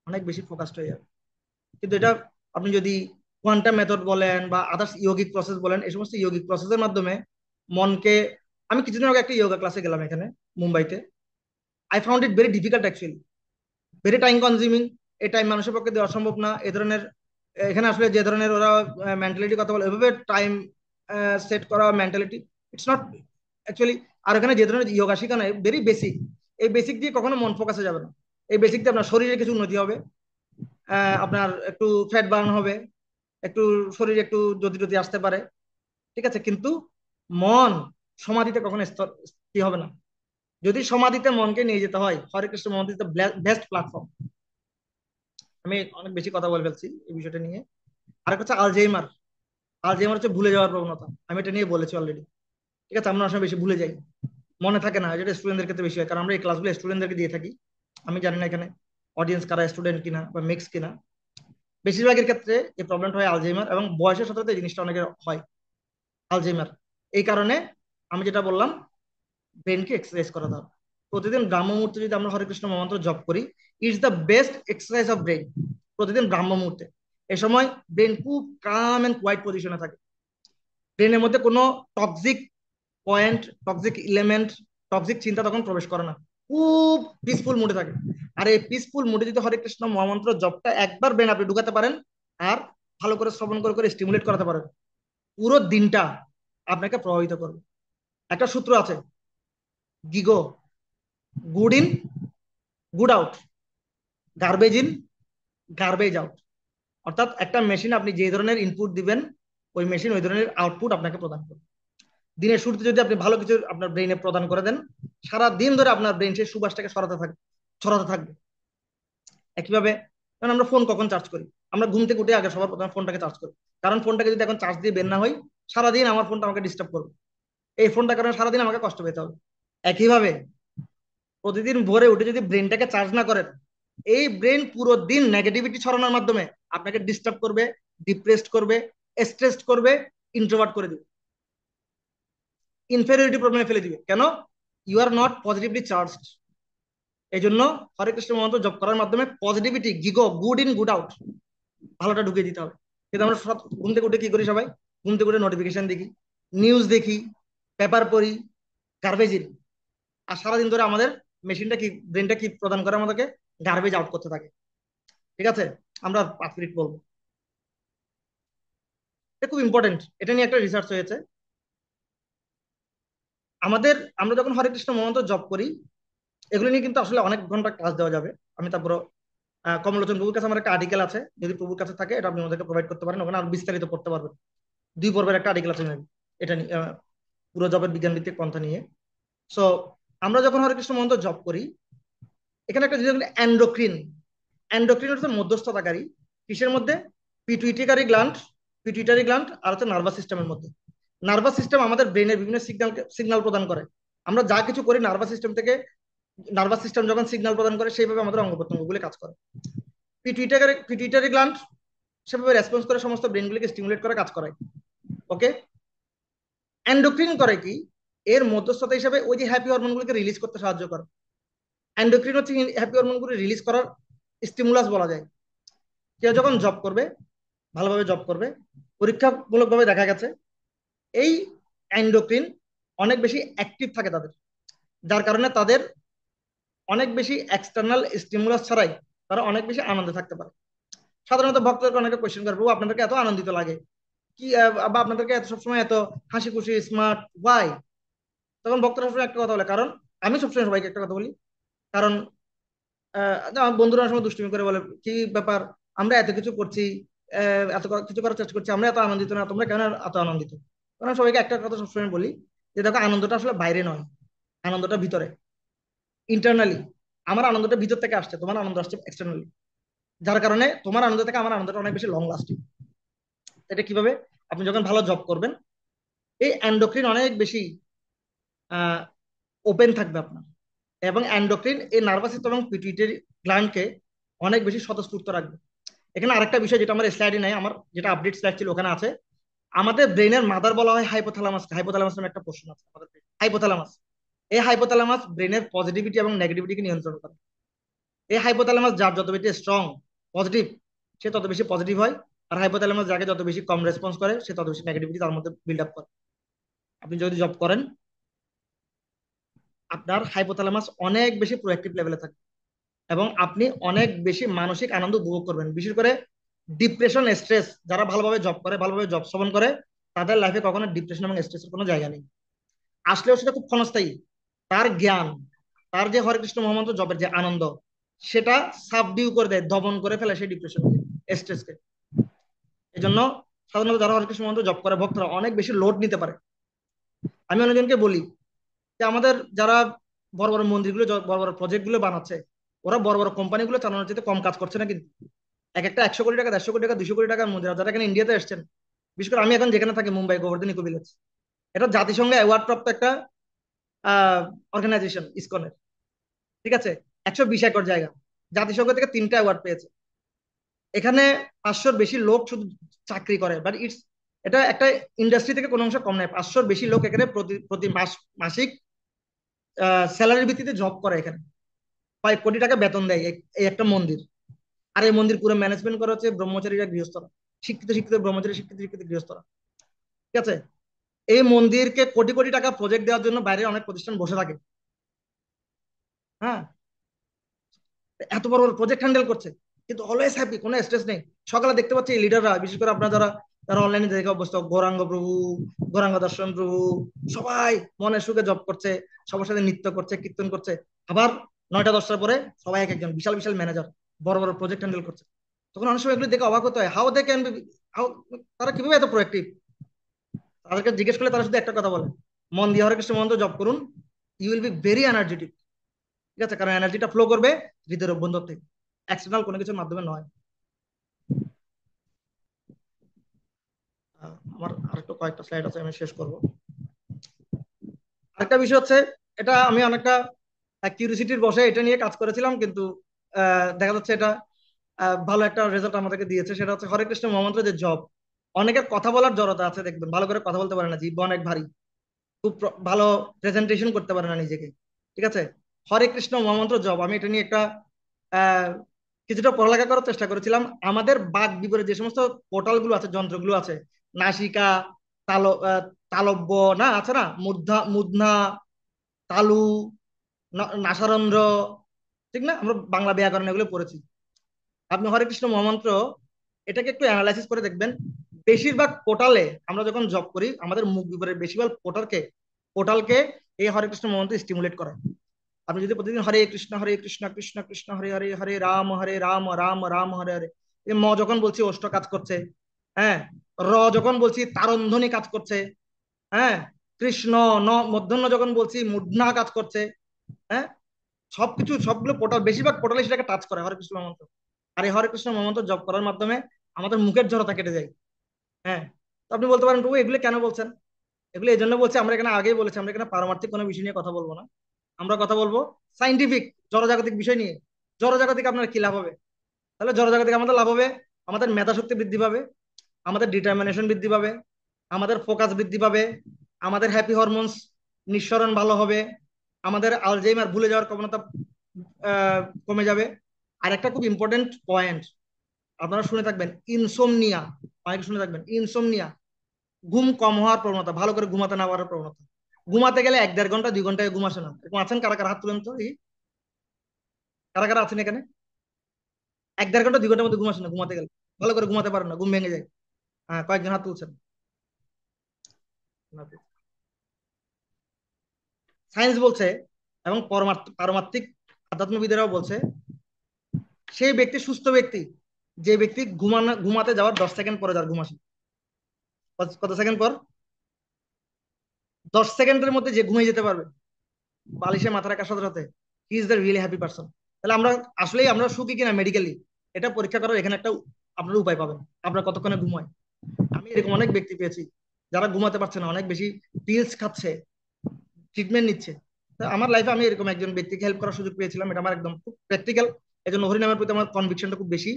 অনেক বেশি ফোকাসড হয়ে যাবে। কিন্তু এটা আপনি যদি কোয়ান্টাম মেথড বলেন বা আদার্স ইয়োগিক প্রসেস বলেন, এই সমস্ত ইয়োগিক প্রসেসের মাধ্যমে মনকে, আমি কিছুদিন আগে একটা ইয়োগা ক্লাসে গেলাম এখানে মুম্বাইতে। I found it very difficult actually, very time consuming. এই টাইম মানুষের পক্ষে দেওয়া সম্ভব না। এ ধরনের এখানে আসলে যে ধরনের ওরা মেন্টালিটি কথা বলে, এভাবে টাইম সেট করা মেন্টালিটি, ইটস নট অ্যাকচুয়ালি। আর এখানে যে ধরনের যোগা শেখানো ভেরি বেসিক, এই বেসিক দিয়ে কখনো মন ফোকাসে যাবে না। এই বেসিক দিয়ে আপনার শরীরে কিছু উন্নতি হবে, আপনার একটু ফ্যাট বার্ন হবে, একটু শরীরে একটু যদি যদি আসতে পারে, ঠিক আছে, কিন্তু মন সমাধিতে কখনো কি হবে না। যদি সমাধিতে মনকে নিয়ে যেতে হয়, হরে কৃষ্ণ মন্দির বেস্ট প্ল্যাটফর্ম। আমি অনেক বেশি কথা বলে ফেলছি এই বিষয়টা নিয়ে। আরেকটা হচ্ছে আলঝেইমার। আলঝেইমার হচ্ছে ভুলে যাওয়ার প্রবণতা, আমি এটা নিয়ে বলেছি অলরেডি। ঠিক আছে, আমরা আসলে বেশি ভুলে যাই, মনে থাকে না, যেটা স্টুডেন্টদের ক্ষেত্রে বেশি হয়, কারণ আমরা এই ক্লাসগুলো স্টুডেন্টদেরকে দিয়ে থাকি। আমি জানি না এখানে অডিয়েন্স কারা স্টুডেন্ট কিনা বা মিক্স কিনা। বেশিরভাগের ক্ষেত্রে এই প্রবলেমটা হয় আলঝেইমার, এবং বয়সের সাথে সাথে এই জিনিসটা অনেকের হয় আলঝেইমার। এই কারণে আমি যেটা বললাম, ব্রেনকে এক্সারসাইজ করা দরকার। প্রতিদিন ব্রাহ্ম মুহূর্তে যদি আমরা হরে কৃষ্ণ মন্ত্র জপ করি, it's the best exercise of brain. প্রতিদিন ব্রাহ্ম মুহূর্তে, এই সময় ব্রেন খুব কাম এন্ড কোয়াইট পজিশনে থাকে। ব্রেনের মধ্যে কোনো toxic point, toxic element, toxic চিন্তা তখন প্রবেশ করে না, খুব পিসফুল মুডে থাকে। আর এই পিসফুল মুডে যদি হরে কৃষ্ণ মহামন্ত্র জপটা একবার ব্রেন আপনি ঢুকাতে পারেন, আর ভালো করে শ্রবণ করে করে স্টিমুলেট করাতে পারেন, পুরো দিনটা আপনাকে প্রভাবিত করবে। একটা সূত্র আছে, GIGO, good in good out, garbage in garbage out. অর্থাৎ একটা মেশিন আপনি যে ধরনের ইনপুট দিবেন, ওই মেশিন ওই ধরনের আউটপুট আপনাকে প্রদান করবে। দিনের শুরুতে যদি আপনি ভালো কিছু আপনার ব্রেইনে প্রদান করে দেন, সারা দিন ধরে আপনার ব্রেন সেই সুবাসটাকে ছড়াতে থাকবে। একইভাবে, কারণ আমরা ফোন কখন চার্জ করি? আমরা ঘুম থেকে উঠে আগে সবার প্রথমে ফোনটাকে চার্জ করি। কারণ ফোনটাকে যদি এখন চার্জ দিয়ে বের না হই, সারাদিন আমার ফোনটা আমাকে ডিস্টার্ব করবে, এই ফোনটার কারণে সারাদিন আমাকে কষ্ট পেতে হবে। একইভাবে প্রতিদিন ভোরে উঠে যদি ব্রেনটাকে চার্জ না করেন, এই ব্রেন পুরো দিন নেগেটিভিটি ছড়ানোর মাধ্যমে আপনাকে ডিস্টার্ব করবে, ডিপ্রেসড করবে, স্ট্রেসড করবে, ইন্ট্রোভার্ট করে দিবে, ইনফেরিয়রিটি প্রবলেমে ফেলে দিবে। কেন? You are not positively charged. এই জন্য হরে কৃষ্ণ মন্ত্র জপ করার মাধ্যমে positivity, GIGO, good in good out, ভালোটা ঢুকিয়ে দিতে হবে। কিন্তু আমরা সব ঘুম থেকে উঠে কি করি? সবাই ঘুম থেকে উঠে নোটিফিকেশন দেখি, নিউজ দেখি, পেপার পড়ি, গার্বেজ ইন। আর সারাদিন ধরে আমাদের মেশিনটা কি, ব্রেনটা কি প্রদান করে আমাদেরকে? গার্বেজ আউট করতে থাকে। ঠিক আছে, আমরা 5 মিনিট বলবো, এটা খুব ইম্পর্টেন্ট। এটা নিয়ে একটা রিসার্চ হয়েছে। আমাদের, আমরা যখন হরে কৃষ্ণ মন্ত্র জপ করি, এগুলো নিয়ে কিন্তু আসলে অনেক ঘন্টা ক্লাস দেওয়া যাবে। আমি তারপর কমলোচন প্রভুর কাছে আমার একটা আর্টিকেল আছে, যদি প্রভুর কাছে থাকে এটা আপনি আমাদেরকে প্রোভাইড করতে পারেন, ওখানে আরো বিস্তারিত পড়তে পারবেন। 2 পর্বের একটা আর্টিকেল আছে maybe, এটা নিয়ে পুরো জবের বিজ্ঞান ভিত্তিক পন্থা নিয়ে। সো আমরা যখন হরে কৃষ্ণ মন্ত্র জপ করি, এখানে একটা জিনিস অ্যান্ডোক্রিন। অ্যান্ডোক্রিন হচ্ছে মধ্যস্থতাকারী, কিসের মধ্যে? পিটুইটারি গ্ল্যান্ড, পিটুইটারি গ্ল্যান্ড আর হচ্ছে নার্ভাস সিস্টেমের মধ্যে। নার্ভাস সিস্টেম আমাদের ব্রেনের বিভিন্ন সিগন্যাল প্রদান করে। আমরা যা কিছু করি নার্ভাস সিস্টেম থেকে, নার্ভাস সিস্টেম যখন সিগন্যাল প্রদান করে সেইভাবে আমাদের অঙ্গ প্রত্যঙ্গগুলি কাজ করে। পিটুইটারি গ্ল্যান্ড সেভাবে রেসপন্স করে সমস্ত ব্রেনগুলিকে স্টিমুলেট করে কাজ করায়। ওকে, এন্ডোক্রিন করে কি? এর মধ্যস্থতা হিসাবে ওই যে হ্যাপি হরমোনগুলোকে রিলিজ করতে সাহায্য করে। এন্ডোক্রিন হচ্ছে হ্যাপি হরমোনগুলো রিলিজ করার স্টিমুলাস বলা যায়। কেউ যখন জব করবে, ভালোভাবে জব করবে, পরীক্ষামূলকভাবে দেখা গেছে এই এন্ডোক্রিন অনেক বেশি অ্যাক্টিভ থাকে তাদের, যার কারণে তাদের অনেক বেশি এক্সটার্নাল স্টিমুলাস ছাড়াই তারা অনেক বেশি আনন্দে থাকতে পারে। সাধারণত ভক্তদেরকে অনেকে কোয়েশ্চেন করে, প্রভু আপনাদেরকে এত আনন্দিত লাগে কি, বা আপনাদেরকে এত সবসময় এত হাসি খুশি স্মার্ট ওয়াই? তখন ভক্তরা সবসময় একটা কথা বলে, কারণ আমি সবসময় সবাইকে একটা কথা বলি, কারণ আমার বন্ধুরা সময় দুষ্টুমি করে বলে, কি ব্যাপার, আমরা এত কিছু করছি, এত কিছু করার চেষ্টা করছি, আমরা এত আনন্দিত না, তোমরা কেন এত আনন্দিত? কারণ সবাইকে একটা কথা সবসময় বলি, যে দেখো আনন্দটা আসলে বাইরে নয়, আনন্দটা ভিতরে, ইন্টারনালি। আমার আনন্দটা ভিতর থেকে আসছে, তোমার আনন্দ আসছে এক্সটার্নালি। যার কারণে তোমার আনন্দ থেকে আমার আনন্দটা অনেক বেশি লং লাস্টিং। এটা কিভাবে? আপনি যখন ভালো জব করবেন, এই এন্ডোক্রিন অনেক বেশি ওপেন থাকবে আপনার, এবং এন্ডোক্রিন এই নার্ভাস সিস্টেম এবং পিটুইটারি গ্ল্যান্ডকে অনেক বেশি স্বতঃস্ফূর্ত রাখবে। এখানে আরেকটা বিষয় যেটা আমার স্লাইডে নাই, আমার যেটা আপডেট স্লাইড ছিল ওখানে আছে, আমাদের ব্রেনের মাদার বলা হয় হাইপোথ্যালামাস। হাইপোথ্যালামাস নামে একটা পোর্শন আছে আমাদের ব্রেনে, হাইপোথ্যালামাস। এই হাইপোথ্যালামাস ব্রেনের পজিটিভিটি এবং নেগেটিভিটিকে নিয়ন্ত্রণ করে। এই হাইপোথ্যালামাস যার যত বেশি স্ট্রং, পজিটিভ, সে তত বেশি পজিটিভ হয়। আর হাইপোথ্যালামাস যাকে যত বেশি কম রেসপন্স করে, সে তত বেশি নেগেটিভিটি তার মধ্যে বিল্ড আপ করে। আপনি যদি জব করেন, আপনার হাইপোথ্যালামাস অনেক বেশি প্রোঅ্যাক্টিভ লেভেলে থাকে, এবং আপনি অনেক বেশি মানসিক আনন্দ উপভোগ করবেন। বিশেষ করে ডিপ্রেশন, স্ট্রেস, যারা ভালোভাবে জব করে, ভালোভাবে জব শ্রবণ করে, তাদের লাইফে কখনো ডিপ্রেশন এবং স্ট্রেসের কোনো জায়গা নেই। আসলেও সেটা খুব ক্ষণস্থায়ী। তার জ্ঞান, তার যে হরে কৃষ্ণ মহামন্ত্র জপের যে আনন্দ, সেটা সাবডিউ করে দেয়, দমন করে ফেলে সেই ডিপ্রেশন, স্ট্রেসকে। এই জন্য সাধারণত যারা হরে কৃষ্ণ মন্ত্র জপ করে, ভক্তরা অনেক বেশি লোড নিতে পারে। আমি অনেকজনকে বলি যে আমাদের যারা বড় বড় মন্দিরগুলো, বড় বড় প্রজেক্ট গুলো বানাচ্ছে, ওরা বড় বড় কোম্পানিগুলো চালানোর চেয়ে কম কাজ করছে না কিন্তু। এক একটা 100 কোটি টাকা, 150 কোটি টাকা, 200 কোটি টাকার মন্দির। আর যারা এখানে ইন্ডিয়াতে এসেছেন, বিশেষ করে আমি এখন যেখানে থাকি, মুম্বাই গোবর্ধন ইকো ভিলেজ, এটা জাতিসংঘে অ্যাওয়ার্ড প্রাপ্ত একটা অর্গানাইজেশন, ইসকনের। ঠিক আছে, 120 একর জায়গা, জাতিসংঘ থেকে 3টা অ্যাওয়ার্ড পেয়েছে। এখানে 500-র বেশি লোক শুধু চাকরি করে, বাট এটা একটা ইন্ডাস্ট্রি থেকে কোনো অংশ কম নয়। 500-র বেশি লোক এখানে প্রতি প্রতি মাসিক স্যালারির ভিত্তিতে জব করে এখানে। 5 কোটি টাকা বেতন দেয় এই একটা মন্দির। আর এই মন্দির পুরো ম্যানেজমেন্ট করা হচ্ছে ব্রহ্মচারীরা, গৃহস্থরা, শিক্ষিত শিক্ষিত ব্রহ্মচারী, শিক্ষিত শিক্ষিত গৃহস্থরা। ঠিক আছে, এই মন্দিরকে কোটি কোটি টাকা প্রজেক্ট দেওয়ার জন্য বাইরে অনেক প্রতিষ্ঠান বসে থাকে। হ্যাঁ, এত বড় বড় প্রজেক্ট হ্যান্ডেল করছে, কিন্তু অলওয়েজ হ্যাপি, কোনো স্ট্রেস নেই। সকালে দেখতে পাচ্ছি এই লিডাররা, বিশেষ করে আপনারা যারা যারা অনলাইনে দেখে অবস্থা, গৌরাঙ্গ প্রভু, গৌরাঙ্গ দর্শন প্রভু, সবাই মনে সুখে জব করছে, সবার সাথে নৃত্য করছে, কীর্তন করছে। আবার 9টা 10টার পরে সবাই এক একজন বিশাল বিশাল ম্যানেজার, বড় বড় প্রজেক্ট হ্যান্ডেল করছে। তখন অনেক সময় এগুলো দেখে অবাক হতে হয়, how they can be, how, তারা কিভাবে এত প্রোয়াক্টিভ। তাদেরকে জিজ্ঞেস করলে তারা শুধু একটা কথা বলে, মন দিয়ে হরে কৃষ্ণ মন্ত্র জব করুন, you will be very energetic. ঠিক আছে, কারণ এনার্জিটা ফ্লো করবে হৃদয়ের অভ্যন্তর থেকে, এক্সটার্নাল কোনো কিছুর মাধ্যমে নয়। আমার আরেকটু কয়েকটা স্লাইড আছে, আমি শেষ করব। আরেকটা বিষয় হচ্ছে, এটা আমি অনেকটা কিউরিসিটির বসে এটা নিয়ে কাজ করেছিলাম, কিন্তু দেখা যাচ্ছে এটা ভালো একটা রেজাল্ট আমাদেরকে দিয়েছে। সেটা হচ্ছে হরে কৃষ্ণ মহামন্ত্র যে জব, অনেকের কথা বলার জড়তা আছে, দেখবেন ভালো করে কথা বলতে পারে না, জিভ অনেক ভারী, খুব ভালো প্রেজেন্টেশন করতে পারে না নিজেকে। ঠিক আছে, হরে কৃষ্ণ মহামন্ত্র জব, আমি এটা নিয়ে একটা আহ, কিছুটা পড়ালেখা করার চেষ্টা করেছিলাম। আমাদের বাক বিবরে যে সমস্ত পোর্টাল গুলো আছে, যন্ত্রগুলো আছে, নাসিকা, তাল তালব্য, না আছে না, মূর্ধা, মুদনা, তালু, নাসারন্ধ্র, ঠিক না? আমরা বাংলা ব্যাকরণ এগুলো পড়েছি। আপনি হরে কৃষ্ণ মহামন্ত্র এটাকে একটু অ্যানালাইসিস করে দেখবেন, বেশিরভাগ পোর্টালে আমরা যখন জব করি, আমাদের মুখ বিবরের বেশিরভাগ পোর্টালকে এই হরে কৃষ্ণ মহামন্ত্র স্টিমুলেট করে। আপনি যদি প্রতিদিন হরে কৃষ্ণ, হরে কৃষ্ণ, কৃষ্ণ কৃষ্ণ হরে হরে, হরে রাম, রাম রাম হরে হরে, এই ম যখন বলছি ওষ্ঠ কাজ করছে, হ্যাঁ, র যখন বলছি তারন্ধনী কাজ করছে, হ্যাঁ, কৃষ্ণ, ন মধ্যাহ্ন যখন বলছি মুডনা কাজ করছে, হ্যাঁ, সবকিছু সবগুলো পোর্টাল, বেশিরভাগ পোর্টালে সেটাকে টাচ করে হরে কৃষ্ণ মহামন্ত্র। আর এই হরে কৃষ্ণ মহামন্ত্র জপ করার মাধ্যমে আমাদের মুখের জড়তা কেটে যায়। হ্যাঁ, তো আপনি বলতে পারেন প্রভু এগুলো কেন বলছেন? এগুলো এই জন্য বলছি, আমরা এখানে আগেই বলেছি, আমরা এখানে পারমার্থিক কোনো বিষয় নিয়ে কথা বলবো না। আমরা কথা বলবো সাইন্টিফিক, জড়জাগতিক বিষয় নিয়ে। জড়জাগতিক আপনার কি লাভ হবে? তাহলে জড়জাগতিক আমাদের লাভ হবে, আমাদের মেধা শক্তি বৃদ্ধি পাবে, আমাদের ডিটারমিনেশন বৃদ্ধি পাবে, আমাদের ফোকাস বৃদ্ধি পাবে, আমাদের হ্যাপি হরমোনস নিঃসরণ ভালো হবে, আমাদের আলজাইমার, ভুলে যাওয়ার প্রবণতা কমে যাবে। আর একটা খুব ইম্পর্টেন্ট পয়েন্ট আপনারা শুনে থাকবেন, ইনসোমনিয়া, অনেকে শুনে থাকবেন, ইনসোমনিয়া, ঘুম কম হওয়ার প্রবণতা, ভালো করে ঘুমাতে না পারার প্রবণতা। ঘুমাতে গেলে 1-1.5 ঘন্টা 2 ঘন্টায় ঘুম আসে না, এরকম আছেন কারা কারা? হাত তুলেন তো, এই কারা কারা আছেন এখানে 1-1.5 ঘন্টা 2 ঘন্টার মধ্যে ঘুম আসে না, ঘুমাতে গেলে ভালো করে ঘুমাতে পারেন না, ঘুম ভেঙে যায়? হ্যাঁ, কয়েকজন হাত তুলছেন। সায়েন্স বলছে, এবং পারমার্থিক আধ্যাত্মিকবিদেরাও বলছে, সেই ব্যক্তি সুস্থ ব্যক্তি যে ব্যক্তি ঘুমাতে যাওয়ার 10 সেকেন্ড পরে যার ঘুম আসে, কত সেকেন্ড পর? 10 সেকেন্ডের মধ্যে যে ঘুমিয়ে যেতে পারবে বালিশে মাথা রাখার সাথে সাথে, he is the really happy person. তাহলে আমরা আসলেই আমরা সুখী কিনা মেডিকেলি, এটা পরীক্ষা করার এখানে একটা আপনার উপায় পাবেন, আপনার কতক্ষণে ঘুমায়। আমি এরকম অনেক ব্যক্তি পেয়েছি যারা ঘুমাতে পারছে না, অনেক বেশি পিলস খাচ্ছে, ট্রিটমেন্ট নিচ্ছে। তো আমার লাইফে আমি এরকম একজন ব্যক্তিকে হেল্প করার সুযোগ পেয়েছিলাম, এটা আমার একদম খুব প্র্যাকটিক্যাল। এই জন্য হরিনামের প্রতি আমার কনভিকশনটা খুব বেশি।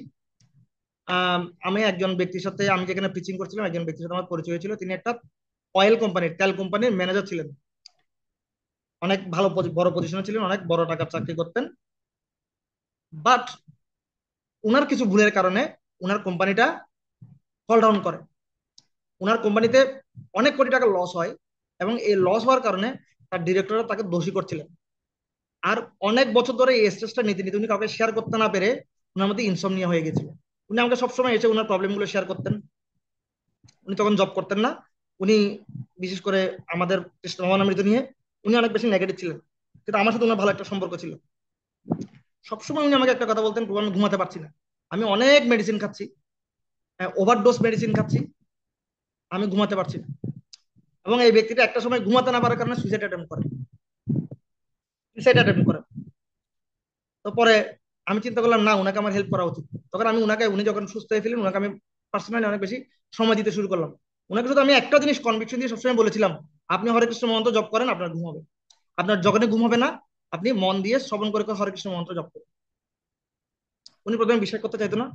আমি একজন ব্যক্তির সাথে, আমি যেখানে পিচিং করছিলাম, একজন ব্যক্তির সাথে আমার পরিচয় হয়েছিল। তিনি একটা অয়েল কোম্পানির, তেল কোম্পানির ম্যানেজার ছিলেন। অনেক ভালো বড় পজিশনে ছিলেন, অনেক বড় টাকার চাকরি করতেন। বাট উনার কিছু ভুলের কারণে উনার কোম্পানিটা ফল ডাউন করে। উনার কোম্পানিতে অনেক কোটি টাকা লস হয়, এবং এই লস হওয়ার কারণে তার ডিরেক্টররা তাকে দোষী করছিলেন। আর অনেক বছর ধরে এই স্ট্রেসটা নিতে নিতে উনি কাউকে শেয়ার করতে না পেরে উনার মধ্যে ইনসমনিয়া হয়ে গেছিল। উনি আমাকে সবসময় এসে উনার প্রবলেমগুলো শেয়ার করতেন। উনি তখন জব করতেন না। উনি বিশেষ করে আমাদের মহানামৃত নিয়ে উনি অনেক বেশি নেগেটিভ ছিলেন, কিন্তু আমার সাথে উনার ভালো একটা সম্পর্ক ছিল। সবসময় উনি আমাকে একটা কথা বলতেন, "প্রভু, আমি ঘুমাতে পারছি না, আমি অনেক মেডিসিন খাচ্ছি, ওভারডোজ মেডিসিন খাচ্ছি, আমি ঘুমাতে পারছি না।" এবং এই ব্যক্তিটা একটা সময় ঘুমাতে না পারার কারণে সুইসাইড অ্যাটেম্প করে। তো পরে আমি চিন্তা করলাম, না, উনাকে আমার হেল্প করা উচিত। তখন আমি উনি যখন সুস্থ হয়ে ফেলেন, উনাকে আমি পার্সোনালি অনেক বেশি সময় দিতে শুরু করলাম। উনাকে শুধু আমি একটা জিনিস কনভিকশন দিয়ে সবসময় বলেছিলাম, আপনি হরে কৃষ্ণ মন্ত্র জপ করেন, আপনার ঘুম হবে। আপনার যখনই ঘুম হবে না, আপনি মন দিয়ে শ্রবণ করে করে হরে কৃষ্ণ মন্ত্র জপ করুন। উনি প্রথমে বিশ্বাস করতে চাইতো না।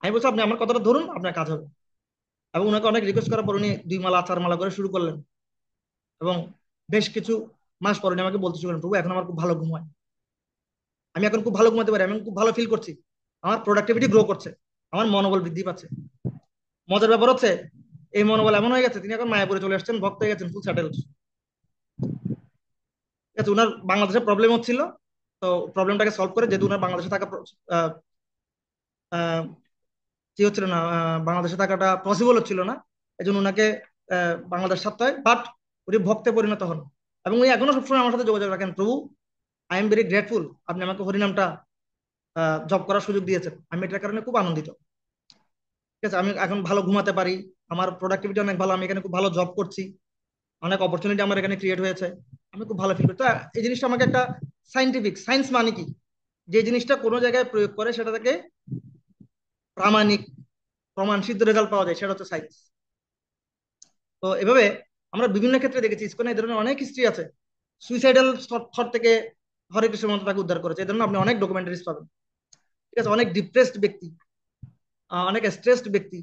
আমি বলছি, আপনি আমার কথাটা ধরুন, আপনার কাজ হবে। এবং উনাকে অনেক রিকোয়েস্ট করার পর উনি 2 মালা 4 মালা করে শুরু করলেন। এবং বেশ কিছু মাস পর উনি আমাকে বলতে শুরু করলেন, প্রভু, এখন আমার খুব ভালো ঘুম হয়, আমি এখন খুব ভালো ঘুমাতে পারি, আমি খুব ভালো ফিল করছি, আমার প্রোডাক্টিভিটি গ্রো করছে, আমার মনোবল বৃদ্ধি পাচ্ছে। মজার ব্যাপার হচ্ছে, এই মনোবল এমন হয়ে গেছে তিনি এখন মায়াপুরে চলে আসছেন, ভক্ত হয়ে গেছেন, ফুল সেটেল। ঠিক আছে, উনার বাংলাদেশে প্রবলেম হচ্ছিল। তো প্রবলেমটাকে সলভ করে, যেহেতু উনার বাংলাদেশে থাকা আহ, আহ, কি হচ্ছিল না, বাংলাদেশে থাকাটা পসিবল হচ্ছিল না। এই জন্য উনাকে বাংলাদেশ ছাড়তে হয়। বাট উনি ভক্তে পরিণত হন, এবং উনি এখনো সবসময় আমার সাথে যোগাযোগ রাখেন। প্রভু, আই এম ভেরি গ্রেটফুল, আপনি আমাকে হরিনামটা জব করার সুযোগ দিয়েছেন, আমি এটার কারণে খুব আনন্দিত। ঠিক আছে, আমি এখন ভালো ঘুমাতে পারি, আমার প্রোডাক্টিভিটি অনেক ভালো, আমি এখানে খুব ভালো জব করছি, অনেক অপরচুনিটি আমার এখানে ক্রিয়েট হয়েছে, আমি খুব ভালো ফিল করি। তো এই জিনিসটা আমাকে একটা সায়েন্স মানে কি, যে জিনিসটা কোনো জায়গায় প্রয়োগ করে সেটা থেকে প্রামাণিক প্রমাণ সিদ্ধ রেজাল্ট পাওয়া যায়, সেটা হচ্ছে সায়েন্স। তো এভাবে আমরা বিভিন্ন ক্ষেত্রে দেখেছি, ইসকনে এই ধরনের অনেক হিস্ট্রি আছে। সুইসাইডাল থট থেকে হরে কৃষ্ণ মন্ত্র তাকে উদ্ধার করেছে, এই জন্য আপনি অনেক ডকুমেন্টারিজ পাবেন। ঠিক আছে, অনেক ডিপ্রেসড ব্যক্তি, অনেক স্ট্রেসড ব্যক্তি,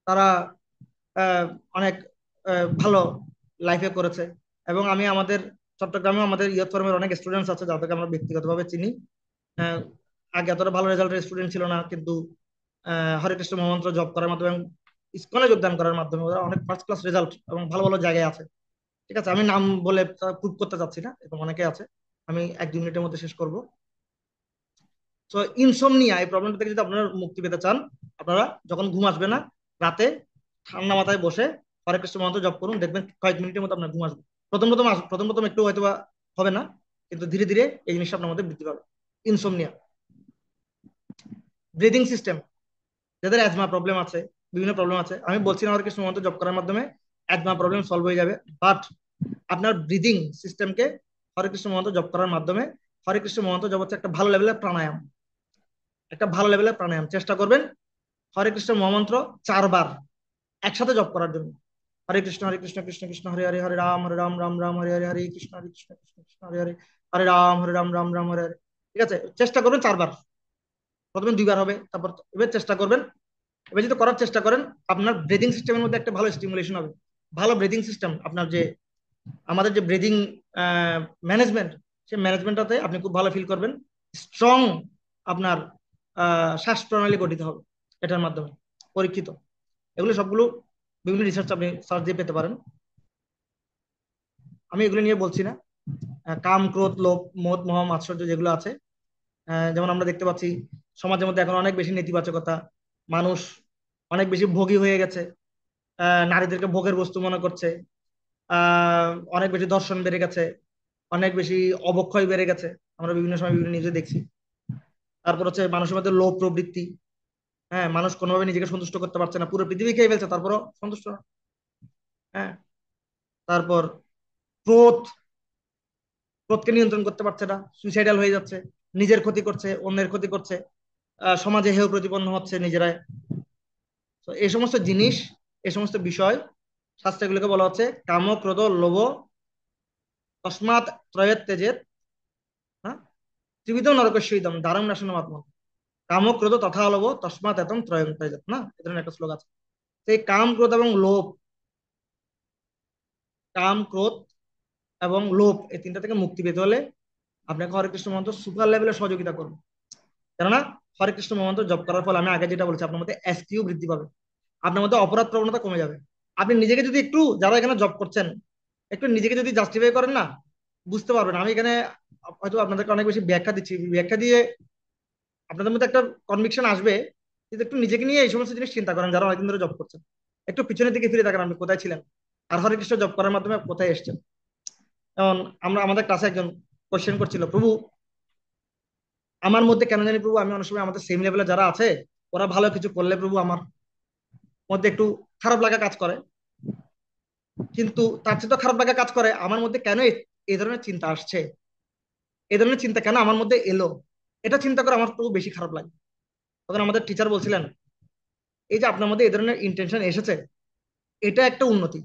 তারা আহ, অনেক ভালো লাইফে করেছে। এবং আমি আমাদের চট্টগ্রামে আমাদের ইয়ত ফোরামের অনেক স্টুডেন্টস আছে যাদেরকে আমরা ব্যক্তিগতভাবে চিনি। আহ, আগে এতটা ভালো রেজাল্টের স্টুডেন্ট ছিল না, কিন্তু হরে কৃষ্ণ মহামন্ত্র জব করার মাধ্যমে এবং ইসকনে যোগদান করার মাধ্যমে ওরা অনেক ফার্স্ট ক্লাস রেজাল্ট এবং ভালো ভালো জায়গায় আছে। ঠিক আছে, আমি নাম বলে প্রুভ করতে চাচ্ছি না, এরকম অনেকে আছে। আমি 1-2 মিনিটের মধ্যে শেষ করব। তো ইনসোমনিয়া এই প্রবলেমটা থেকে যদি আপনারা মুক্তি পেতে চান, আপনারা যখন ঘুম আসবে না, রাতে ঠান্ডা মাথায় বসে হরে কৃষ্ণ মন্ত্র জপ করুন, দেখবেন কয়েক মিনিটের মধ্যে আপনার ঘুম আসবে। প্রথম প্রথম একটু হয়তো বা হবে না, কিন্তু ধীরে ধীরে এই জিনিসটা আপনার মধ্যে বৃদ্ধি পাবে। ইনসোমনিয়া, ব্রিদিং সিস্টেম, যাদের অ্যাজমা প্রবলেম আছে, বিভিন্ন প্রবলেম আছে, আমি বলছি না হরে কৃষ্ণ মন্ত্র জপ করার মাধ্যমে অ্যাজমা প্রবলেম সলভ হয়ে যাবে। বাট আপনার ব্রিদিং সিস্টেমকে হরে কৃষ্ণ মন্ত্র জপ করার মাধ্যমে, হরে কৃষ্ণ মন্ত্র জপ হচ্ছে একটা ভালো লেভেলের প্রাণায়াম, একটা ভালো লেভেলের প্রাণায়াম। চেষ্টা করবেন হরে কৃষ্ণ মহামন্ত্র 4 বার একসাথে জপ করার জন্য। হরে কৃষ্ণ কৃষ্ণ কৃষ্ণ হরে হরে, হরে রাম রাম রাম হরে হরে, হরে কৃষ্ণ কৃষ্ণ কৃষ্ণ হরে হরে, হরে রাম, হরে রাম রাম রাম হরে হরে। ঠিক আছে, চেষ্টা করবেন 4 বার। প্রথমে 2 বার হবে, তারপর এবার চেষ্টা করবেন। এবার যদি করার চেষ্টা করেন, আপনার ব্রিদিং সিস্টেমের মধ্যে একটা ভালো স্টিমুলেশন হবে। ভালো ব্রিদিং সিস্টেম, আপনার যে আমাদের যে ব্রিদিং ম্যানেজমেন্ট, সেই ম্যানেজমেন্টটাতে আপনি খুব ভালো ফিল করবেন। স্ট্রং আপনার শ্বাস প্রণালী গঠিত হবে এটার মাধ্যমে, পরীক্ষিত। এগুলো সবগুলো বিভিন্ন রিসার্চ আপনি সার্চ দিয়ে পেতে পারেন। আমি এগুলো নিয়ে বলছি না। কাম, ক্রোধ, লোভ, মোহ, মোহ, মাৎসর্য যেগুলো আছে, যেমন আমরা দেখতে পাচ্ছি সমাজের মধ্যে এখন অনেক বেশি নেতিবাচকতা, মানুষ অনেক বেশি ভোগী হয়ে গেছে, নারীদেরকে ভোগের বস্তু মনে করছে, আহ অনেক বেশি দর্শন বেড়ে গেছে, অনেক বেশি অবক্ষয় বেড়ে গেছে, আমরা বিভিন্ন সময় বিভিন্ন নিউজে দেখছি। তারপর হচ্ছে মানুষের মধ্যে লোভ প্রবৃত্তি, হ্যাঁ, মানুষ কোনোভাবে নিজেকে সন্তুষ্ট করতে পারছে না, পুরো পৃথিবী খেয়ে ফেলছে, তারপরও সন্তুষ্ট না। হ্যাঁ, তারপর ক্রোধ, ক্রোধকে নিয়ন্ত্রণ করতে পারছে না, সুইসাইডাল হয়ে যাচ্ছে, নিজের ক্ষতি করছে, অন্যের ক্ষতি করছে, সমাজে হেয় প্রতিপন্ন হচ্ছে নিজেরাই। তো এই সমস্ত জিনিস, এই সমস্ত বিষয় শাস্ত্রগুলোকে বলা হচ্ছে কাম, ক্রোধ, লোভ, তসমাৎ ত্রয়ত্যাজেত, হ্যাঁ, ত্রিবিধ নরকস্যইদম দ্বারং নাশনমাত্ম, কাম, ক্রোধ তথা লোভ তসমাৎ এতম ত্রয়ং ত্যজেত, না, এ ধরনের একটা শ্লোক আছে। সেই কাম, ক্রোধ এবং লোভ, কাম, ক্রোধ এবং লোভ, এই তিনটা থেকে মুক্তি পেতে হলে আপনাকে হরে কৃষ্ণ মন্ত্র সুপার লেভেলে সহযোগিতা করবে। কেননা হরে কৃষ্ণ মন্ত্র জপ করার ফলে আমি আগে যেটা বলছি, আপনার মধ্যে এসকিউ বৃদ্ধি পাবে, আপনার মধ্যে অপরাধ প্রবণতা কমে যাবে। আপনি নিজেকে যদি একটু, যারা এখানে জব করছেন, একটু নিজেকে যদি জাস্টিফাই করেন না, বুঝতে পারবেন। আমি এখানে হয়তো আপনাদেরকে অনেক বেশি ব্যাখ্যা দিচ্ছি, ব্যাখ্যা দিয়ে আপনাদের মধ্যে একটা কনভিকশন আসবে, কিন্তু একটু নিজেকে নিয়ে এই সমস্ত জিনিস চিন্তা করেন, যারা অনেকদিন ধরে জব করছেন। একটু পিছনের দিকে ফিরে তাকান, আপনি কোথায় ছিলেন, আর হরে কৃষ্ণ জব করার মাধ্যমে কোথায় এসেছেন। যেমন আমরা, আমাদের ক্লাসে একজন কোশ্চেন করছিল, প্রভু আমার মধ্যে কেন জানি প্রভু, আমি অনেক সময় আমাদের সেম লেভেলে যারা আছে ওরা ভালো কিছু করলে প্রভু আমার মধ্যে একটু খারাপ লাগা কাজ করে, কিন্তু তার চেয়ে তো খারাপ লাগা কাজ করে আমার মধ্যে কেন এই ধরনের চিন্তা আসছে, এই ধরনের চিন্তা কেন আমার মধ্যে এলো, এটা চিন্তা করে আমার প্রভু বেশি খারাপ লাগে। তখন আমাদের টিচার বলছিলেন, এই যে আপনার মধ্যে এই ধরনের ইন্টেনশন এসেছে, এটা একটা উন্নতি।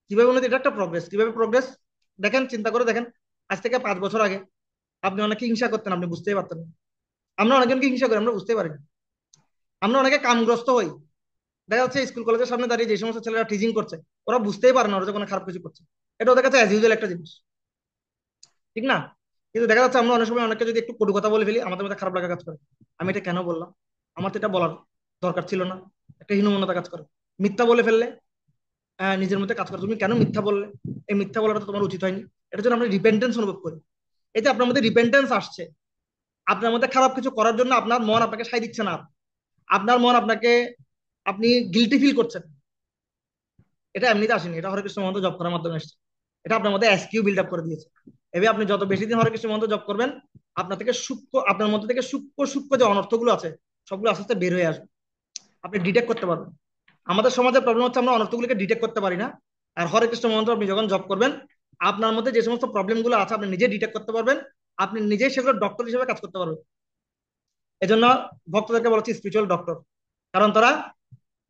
কিভাবে উন্নতি? এটা একটা প্রগ্রেস। কিভাবে প্রগ্রেস? দেখেন, চিন্তা করে দেখেন, আজ থেকে 5 বছর আগে আপনি অনেকে হিংসা করতেন, আপনি বুঝতেই পারতেন না। আমরা অনেকজনকে হিংসা করি, আমরা বুঝতেই পারি না। আমরা অনেকে কামগ্রস্ত হই, দেখা যাচ্ছে স্কুল কলেজের সামনে দাঁড়িয়ে যে সমস্ত ছেলেরা টিজিং করছে, ওরা বুঝতেই পারে না ওরা যখন খারাপ কিছু করছে, এটা ওদের কাছে অ্যাজ ইউজুয়াল একটা জিনিস, ঠিক না? কিন্তু দেখা যাচ্ছে আমরা অনেক সময় অনেককে যদি একটু কটু কথা বলে ফেলি, আমাদের মধ্যে খারাপ লাগা কাজ করে, আমি এটা কেন বললাম, আমার তো এটা বলার দরকার ছিল না, একটা হীনমন্যতা কাজ করে। মিথ্যা বলে ফেললে নিজের মধ্যে কাজ করে, তুমি কেন মিথ্যা বললে, এই মিথ্যা বলাটা তো তোমার উচিত হয়নি। এটার জন্য আমরা রিপেন্টেন্স অনুভব করি। এই যে আপনার মধ্যে রিপেন্টেন্স আসছে, আপনার মধ্যে খারাপ কিছু করার জন্য আপনার মন আপনাকে সায় দিচ্ছে না, আপনার মন আপনাকে, আপনি গিলটি ফিল করছেন, এটা এমনিতে আসেনি, এটা হরে কৃষ্ণ মন্ত্র জপ করার মাধ্যমে এসেছে। এটা আপনার মধ্যে এসকিউ বিল্ড আপ করে দিয়েছে। এবার আপনি যত বেশি দিন হরে কৃষ্ণ মন্ত্র জপ করবেন, আপনার থেকে সূক্ষ্ম, আপনার মধ্যে থেকে সূক্ষ্ম সূক্ষ্ম যে অনর্থগুলো আছে সবগুলো আস্তে আস্তে বের হয়ে আসবে, আপনি ডিটেক্ট করতে পারবেন। আমাদের সমাজের প্রবলেম হচ্ছে আমরা অনর্থগুলোকে ডিটেক্ট করতে পারি না। আর হরে কৃষ্ণ মন্ত্র আপনি যখন জপ করবেন, আপনার মধ্যে যে সমস্ত প্রবলেমগুলো আছে আপনি নিজে ডিটেক্ট করতে পারবেন, আপনি নিজেই সেগুলো ডক্টর হিসেবে কাজ করতে পারবেন। এজন্য ভক্তদেরকে বলা হচ্ছে স্পিরিচুয়াল ডক্টর, কারণ তারা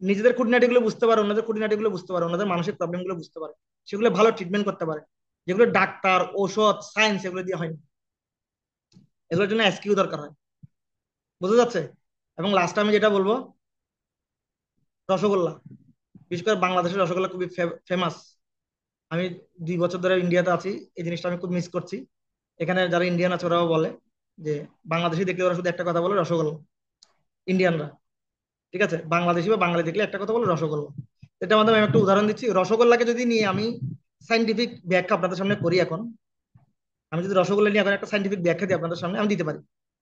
নিজেদের খুঁটিনাটিগুলো বুঝতে পারে, অন্যদের খুঁটিনাটিগুলো বুঝতে পারে, অন্যদের মানসিক প্রবলেমগুলো বুঝতে পারে, সেগুলো ভালো ট্রিটমেন্ট করতে পারে, যেগুলো ডাক্তার, ঔষধ, সায়েন্স এগুলো দিয়ে হয় না। এগুলোর জন্য এসকিউ দরকার হয়। বোঝা যাচ্ছে? এবং লাস্ট আমি যেটা বলবো, রসগোল্লা, বিশেষ করে বাংলাদেশের রসগোল্লা খুবই ফেমাস। আমি 2 বছর ধরে ইন্ডিয়াতে আছি, এই জিনিসটা আমি খুব মিস করছি। এখানে যারা ইন্ডিয়ান আছে ওরাও বলে যে বাংলাদেশি দেখলে ওরা শুধু একটা কথা বলে, রসগোল্লা। ইন্ডিয়ানরা, ঠিক আছে, বাংলাদেশি বা বাঙালি দেখলে একটা কথা বলে, রসগোল্লা। এটার মাধ্যমে আমি একটা উদাহরণ দিচ্ছি। রসগোল্লাকে যদি নিয়ে আমি সাইন্টিফিক ব্যাখ্যা আপনাদের সামনে করি এখন, আমি যদি রসগোল্লা নিয়ে এখন একটা সাইন্টিফিক ব্যাখ্যা দিই আপনাদের সামনে, আমি দিতে পারি।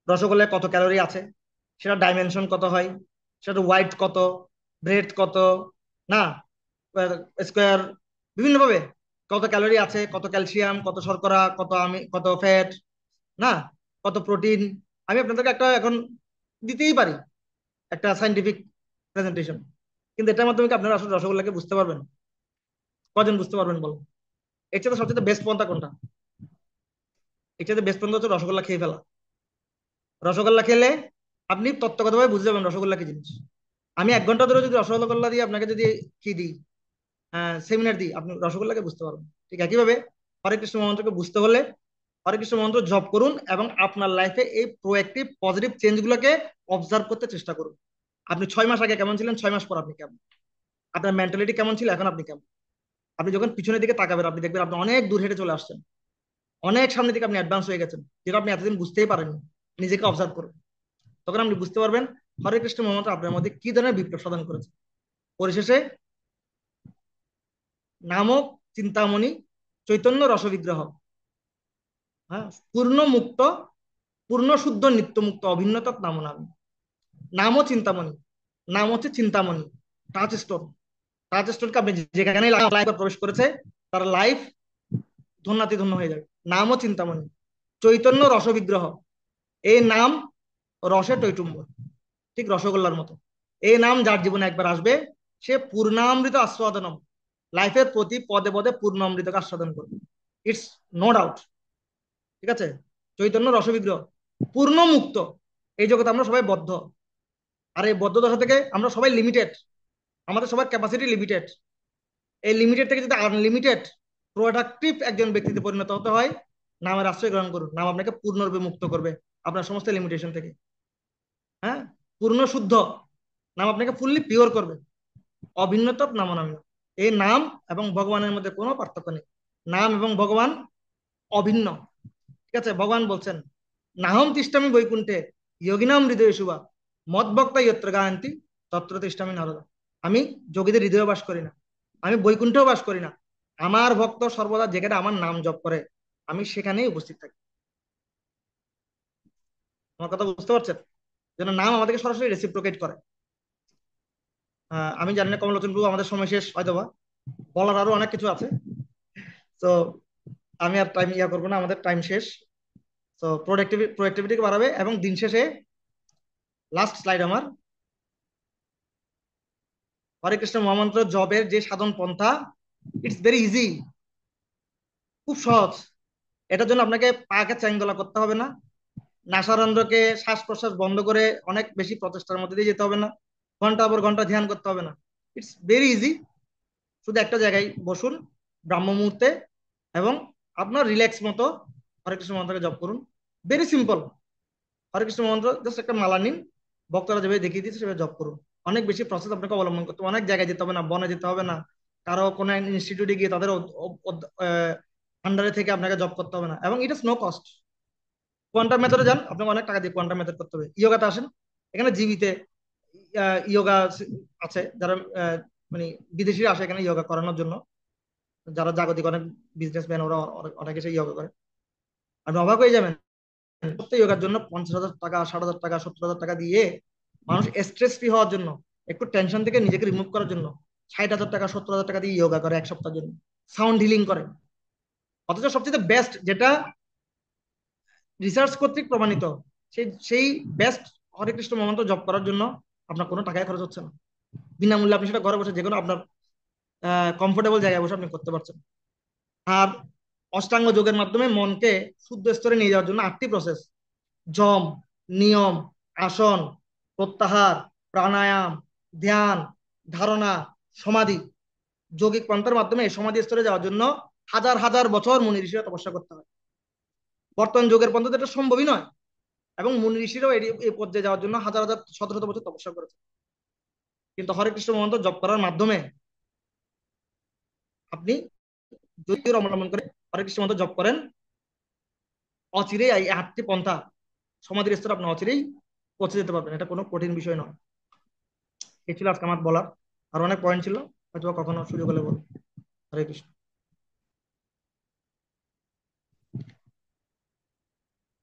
রসগোল্লায় কত ক্যালোরি আছে, সেটা ডাইমেনশন কত হয়, সেটা ওয়াইট কত, ব্রেড কত, না, স্কোয়ার, বিভিন্নভাবে কত ক্যালোরি আছে, কত ক্যালসিয়াম, কত শর্করা, কত আমি, কত ফ্যাট, না, কত প্রোটিন, আমি আপনাদেরকে একটা এখন দিতেই পারি, একটা সাইন্টিফিক প্রেজেন্টেশন। কিন্তু এটার মাধ্যমে কি আপনারা আসলে রসগোল্লাকে বুঝতে পারবেন? কজন বুঝতে পারবেন বলো? এর চেয়ে সবচেয়ে বেস্ট পন্থা কোনটা? এর চেয়ে বেস্ট পন্থা হচ্ছে রসগোল্লা খেয়ে ফেলা। রসগোল্লা খেলে আপনি তত্ত্বগতভাবে বুঝে যাবেন রসগোল্লা কি জিনিস। আমি 1 ঘন্টা ধরে যদি রসগোল্লা দিয়ে আপনাকে যদি কি দিই, সেমিনার দিই, আপনি রসগোল্লাকে বুঝতে পারবেন। ঠিক একইভাবে হরে কৃষ্ণ মন্ত্রকে বুঝতে হলে হরে কৃষ্ণ মন্ত্র জপ করুন এবং আপনার লাইফে এই প্রোঅ্যাক্টিভ পজিটিভ চেঞ্জ গুলোকে অবজার্ভ করতে চেষ্টা করুন। আপনি 6 মাস আগে কেমন ছিলেন, 6 মাস পর আপনি কেমন, আপনার মেন্টালিটি কেমন ছিল, এখন আপনি কেমন। আপনি যখন পিছনের দিকে তাকাবেন, আপনি দেখবেন আপনি অনেক দূর হেঁটে চলে আসছেন, অনেক সামনের দিকে আপনি অ্যাডভান্স হয়ে গেছেন, যেটা আপনি এতদিন বুঝতেই পারেননি। নিজেকে অবজার্ভ করুন, তখন আপনি বুঝতে পারবেন হরে কৃষ্ণ মন্ত্র আপনার মধ্যে কি ধরনের বিপ্লব সাধন করেছে। পরিশেষে নামক চিন্তামণি চৈতন্য রসবিগ্রহ, হ্যাঁ, পূর্ণ মুক্ত, পূর্ণ শুদ্ধ নিত্য মুক্ত অভিন্নতা নাম নাম, নামও চিন্তামণি, নাম হচ্ছে চিন্তামণি, টাচ স্টোন। টাচ স্টোনকে আপনি যেখানে লাইফে প্রবেশ করেছে তার লাইফ ধন্যাতি ধন্য হয়ে যাবে। নামও চিন্তামণি, চৈতন্য রসবিগ্রহ, এই নাম রসে টৈটুম্বর, ঠিক রসগোল্লার মতো। এই নাম যার জীবনে একবার আসবে, সে পূর্ণামৃত আস্বাদনম, লাইফের প্রতি পদে পদে পূর্ণামৃতকে আস্বাদন করবে। It's no doubt. ঠিক আছে? চৈতন্য রসবিগ্রহ, পূর্ণ মুক্ত। এই জগতে আমরা সবাই বদ্ধ, আর এই বদ্ধ দশা থেকে আমরা সবাই লিমিটেড, আমাদের সবার ক্যাপাসিটি লিমিটেড। এই লিমিটেড থেকে যদি আনলিমিটেড প্রোডাক্টিভ একজন ব্যক্তিতে পরিণত হতে হয়, নামের আশ্রয় গ্রহণ করুন। নাম আপনাকে পূর্ণরূপে মুক্ত করবে আপনার সমস্ত লিমিটেশন থেকে। হ্যাঁ, পূর্ণ শুদ্ধ নাম আপনাকে ফুললি পিওর করবে। অভিন্নত নাম নাম, এই নাম এবং ভগবানের মধ্যে কোনো পার্থক্য নেই। নাম এবং ভগবান অভিন্ন। ঠিক আছে? ভগবান বলছেন, নাহম তিষ্ঠামি বৈকুণ্ঠে যোগিনাম হৃদয় শুভা মদভক্তা ইয়ত্র গায়ন্তি তত্র তিষ্ঠামি নারদ। আমি যোগীদের হৃদয়ে বাস করি না, আমি বৈকুণ্ঠেও বাস করি না। আমার ভক্ত সর্বদা যেখানে আমার নাম জপ করে, আমি সেখানেই উপস্থিত থাকি। আমার কথা বুঝতে পারছেন? যেন নাম আমাদেরকে সরাসরি রেসিপ্রোকেট করে। আমি জানি না কমলোচন প্রভু, আমাদের সময় শেষ হয়তো বা, বলার আরো অনেক কিছু আছে। তো আমি আর টাইম ইয়া করবো না, আমাদের টাইম শেষ। তো প্রোডাক্টিভিটি বাড়াবে, এবং দিন শেষে লাস্ট স্লাইড আমার, হরে কৃষ্ণ মহামন্ত্র জবের যে সাধন পন্থা, ইটস ভেরি ইজি, খুব সহজ। এটার জন্য আপনাকে পাকে চ্যাংদোলা করতে হবে না, নাসারন্ধ্রকে শ্বাস প্রশ্বাস বন্ধ করে অনেক বেশি প্রচেষ্টার মধ্যে দিয়ে যেতে হবে না, ঘন্টা পর ঘন্টা ধ্যান করতে হবে না। It's very easy. শুধু একটা জায়গায় বসুন ব্রাহ্ম মুহূর্তে, এবং আপনার রিল্যাক্স মতো হরে কৃষ্ণ মন্ত্রকে জপ করুন। Very simple. হরে কৃষ্ণ মন্ত্র জাস্ট একটা মালা নিন, ভক্তরা যেভাবে দেখিয়ে দিচ্ছে সেভাবে জপ করুন। অনেক বেশি প্রসেস আপনাকে অবলম্বন করতে হবে, অনেক জায়গায় যেতে হবে না, বনে যেতে হবে না, কারো কোনো ইনস্টিটিউটে গিয়ে তাদের আন্ডারে থেকে আপনাকে জব করতে হবে না, এবং ইট ইস নো কস্ট। কোয়ান্টাম মেথডে যান, আপনাকে অনেক টাকা দিয়ে কোয়ান্টাম মেথড করতে হবে। ইয়োগাতে আসেন, এখানে জিবিতে ইয়োগা আছে, যারা মানে বিদেশিরা আসে এখানে ইয়োগা করানোর জন্য, যারা জাগতিক অনেক বিজনেসম্যান, ওরা অনেক এসে ইয়োগা করে। আপনি অবাক হয়ে যাবেন, যোগার জন্য 50,000 টাকা, 60,000 টাকা, 70,000 টাকা দিয়ে মানুষ স্ট্রেস ফ্রি হওয়ার জন্য, একটু টেনশন থেকে নিজেকে রিমুভ করার জন্য 60,000 টাকা, 70,000 টাকা দিয়ে ইয়োগা করে এক সপ্তাহের জন্য, সাউন্ড হিলিং করে। অথচ সবচেয়ে বেস্ট যেটা রিসার্চ কর্তৃক প্রমাণিত, সেই সেই বেস্ট হরে কৃষ্ণ মন্ত্র জপ করার জন্য আপনার কোনো টাকায় খরচ হচ্ছে না, বিনামূল্যে আপনি সেটা ঘরে বসে যে কোনো আপনার কমফোর্টেবল জায়গায় বসে আপনি করতে পারছেন। আর অষ্টাঙ্গ যোগের মাধ্যমে মনকে শুদ্ধ স্তরে নিয়ে যাওয়ার জন্য 8টি প্রসেস: যম, নিয়ম, আসন, প্রত্যাহার, প্রাণায়াম, ধ্যান, ধারণা, সমাধি। যৌগিক পন্থার মাধ্যমে এই সমাধি স্তরে যাওয়ার জন্য হাজার হাজার বছর মুনি ঋষিরা তপস্যা করতে হয়। বর্তমান যুগের পন্থাতে এটা সম্ভবই নয়, এবং মুনি ঋষিরাও এই পর্যায়ে যাওয়ার জন্য হাজার হাজার শত শত বছর তপস্যা করেছে। কিন্তু হরে কৃষ্ণ মন্ত্র জপ করার মাধ্যমে আপনি যদি অবলম্বন করে হরে কৃষ্ণ মন্ত্র জপ করেন, অচিরেই এই 8টি পন্থা সমাধির স্তরে আপনি অচিরেই পৌঁছে যেতে পারবেন। এটা কোনো কঠিন বিষয় নয়। এই ছিল আজকে আমার বলার। আর অনেক পয়েন্ট ছিল, হয়তো কখনো সুযোগ হলে বলবো। হরে কৃষ্ণ।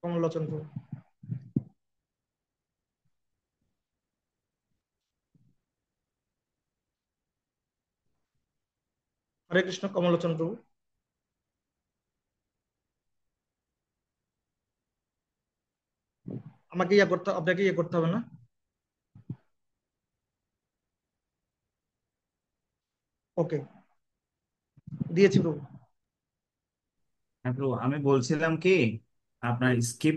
কমলোচন প্রভু। হরে কৃষ্ণ, কমলোচন প্রভু। আমাকে ইয়ে করতে, আপনাকে ইয়ে করতে হবে না। ওকে, দিয়েছি প্রভু। হ্যাঁ ব্রো, আমি বলছিলাম কি, আপনার স্কিপ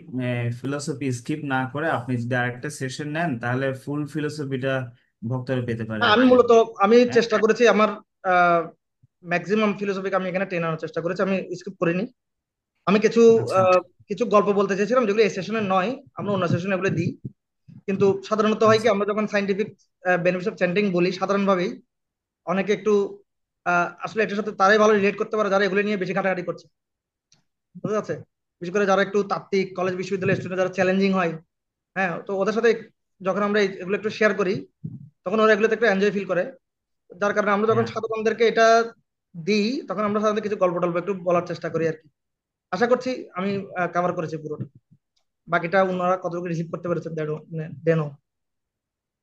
ফিলোসফি স্কিপ না করে আপনি যদি আরেকটা সেশন নেন তাহলে ফুল ফিলোসফিটা ভক্তরা পেতে পারে আর আমি কি। মূলত আমি হ্যাঁ, চেষ্টা করেছি আমার ম্যাক্সিমাম ফিলোসফিকে আমি এখানে টেনে আনার চেষ্টা করেছি, আমি স্কিপ করিনি। আমি কিছু আচ্ছা। আহ, কিছু গল্প বলতে চাইছিলাম যেগুলো এই সেশনে নয়, আমরা অন্য সেশনে এগুলো দিই। কিন্তু সাধারণত হয় কি, আচ্ছা। আমরা যখন সাইন্টিফিক বেনিফিট অফ চ্যান্টিং বলি সাধারণভাবেই, অনেকে একটু আসলে এটার সাথে তারাই ভালো রিলেট করতে পারে যারা এগুলো নিয়ে বেশি ঘাটাঘাটি করছে। বুঝতে যাচ্ছে? বিশেষ করে যারা একটু তাত্ত্বিক কলেজ বিশ্ববিদ্যালয়ের স্টুডেন্ট, যারা চ্যালেঞ্জিং হয়, হ্যাঁ, তো ওদের সাথে যখন আমরা এগুলো একটু শেয়ার করি, তখন ওরা এগুলোতে একটু এনজয় ফিল করে। যার কারণে আমরা যখন হ্যাঁ, সাধকদেরকে এটা দিই, তখন আমরা সাধারণত কিছু গল্প টল্প একটু বলার চেষ্টা করি আর কি। আশা করছি আমি কভার করেছি পুরোটা। বাকিটা অন্যরা কতটুকু রিসিভ করতে পেরেছেন দেন।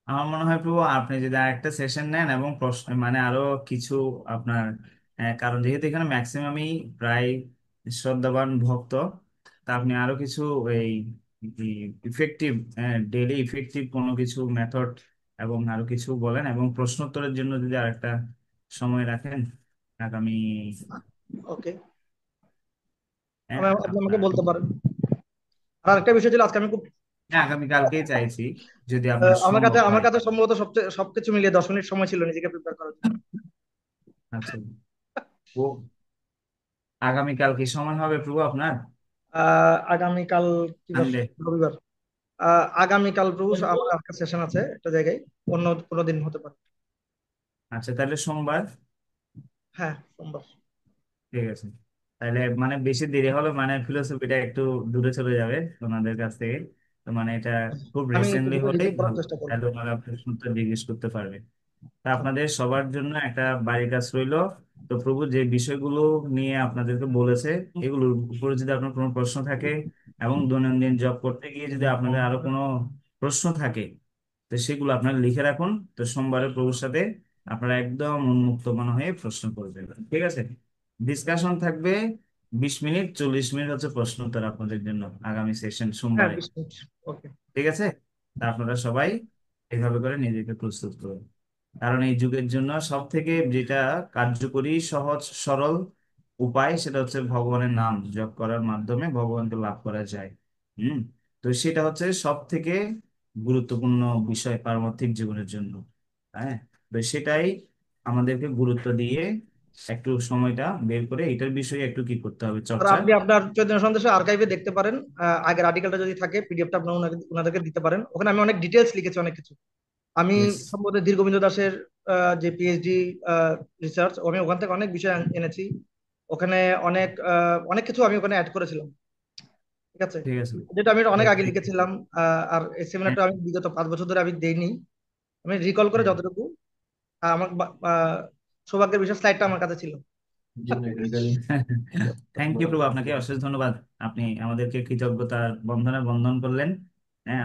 আমার মনে হয় প্রভু আপনি যদি আরেকটা সেশন নেন এবং প্রশ্ন মানে আরো কিছু আপনার কারণ যেহেতু এখানে ম্যাক্সিমামই প্রায় শ্রদ্ধাবান ভক্ত, তা আপনি আরো কিছু এই ইফেক্টিভ ডেইলি ইফেক্টিভ কোনো কিছু মেথড এবং আরো কিছু বলেন, এবং প্রশ্নোত্তরের জন্য যদি আরেকটা সময় রাখেন আগামী। ওকে, হ্যাঁ আপনি আমাকে আপনার, বলতে পারেন। আর আরেকটা বিষয় ছিল, আজকে আমি খুব হ্যাঁ আগামীকালকেই চাইছি যদি আপনার সম্ভব আমার হয়। কাছে সম্ভবত সবচেয়ে সবকিছু মিলিয়ে 10 মিনিট সময় ছিল নিজেকে প্রিপেয়ার করার জন্য। আচ্ছা, ও আগামীকাল কি সময় হবে প্রভু আপনার? আগামীকাল কি বার? সানডে। রবিবার। আগামীকাল প্রভু আমার একটা সেশন আছে একটা জায়গায়, অন্য কোনো দিন হতে পারে। আচ্ছা তাহলে সোমবার। হ্যাঁ, সোমবার। ঠিক আছে, তাহলে মানে বেশি দেরি হলে মানে ফিলোসফিটা একটু দূরে চলে যাবে ওনাদের কাছ থেকে। তো মানে এটা খুব আমি রিসেন্টলি হলেই রিভিশন করার ভালো, চেষ্টা করবো। তাহলে ওনারা প্রশ্নটা জিজ্ঞেস করতে পারবে। তা আপনাদের সবার জন্য একটা বাড়ির কাজ রইলো। তো প্রভু যে বিষয়গুলো নিয়ে আপনাদেরকে বলেছে, এগুলোর উপরে যদি আপনার কোনো প্রশ্ন থাকে, এবং দৈনন্দিন জব করতে গিয়ে যদি আপনাদের আরো কোনো প্রশ্ন থাকে, তো সেগুলো আপনারা লিখে রাখুন। তো সোমবারে প্রভুর সাথে আপনারা একদম উন্মুক্ত মনে হয়ে প্রশ্ন করবেন, ঠিক আছে? ডিসকাশন থাকবে 20 মিনিট, 40 মিনিট হচ্ছে প্রশ্ন উত্তর আপনাদের জন্য আগামী সেশন হ্যাঁ, সোমবারে। 20 মিনিট। ওকে। ঠিক আছে, তা আপনারা সবাই এভাবে করে নিজেকে প্রস্তুত করুন। কারণ এই যুগের জন্য সব থেকে যেটা কার্যকরী, সহজ, সরল উপায়, সেটা হচ্ছে ভগবানের নাম জপ করার মাধ্যমে ভগবানকে লাভ করা যায়। হুম। তো সেটা হচ্ছে সব থেকে গুরুত্বপূর্ণ বিষয় পারমার্থিক জীবনের জন্য। হ্যাঁ, তো সেটাই আমাদেরকে গুরুত্ব দিয়ে একটু সময়টা বের করে এটার বিষয়ে একটু কি করতে হবে, আর চর্চা। আপনি আপনার চৈতন্য সন্দেশের আর্কাইভে দেখতে পারেন, আগের আর্টিকেলটা যদি থাকে পিডিএফটা আপনার ওনাদেরকে দিতে পারেন। ওখানে আমি অনেক ডিটেলস লিখেছি, অনেক কিছু। আমি ইয়েস। সম্ভবত দীর্ঘবিন্দু দাসের যে পিএইচডি রিসার্চ, আমি ওখান থেকে অনেক বিষয় এনেছি। ওখানে অনেক কিছু আমি ওখানে অ্যাড করেছিলাম। ঠিক আছে, ঠিক আছে। যেটা আমি অনেক এটা আগে দেখে। লিখেছিলাম। আর এই হ্যাঁ। সেমিনারটা আমি বিগত 5 বছর ধরে আমি দেইনি। আমি রিকল করে হ্যাঁ। যতটুকু আমার সৌভাগ্যের বিষয় স্লাইডটা আমার কাছে ছিল। থ্যাংক ইউ প্রভু, আপনাকে অশেষ ধন্যবাদ। আপনি আমাদেরকে কৃতজ্ঞতার বন্ধনে বন্ধন করলেন। হ্যাঁ।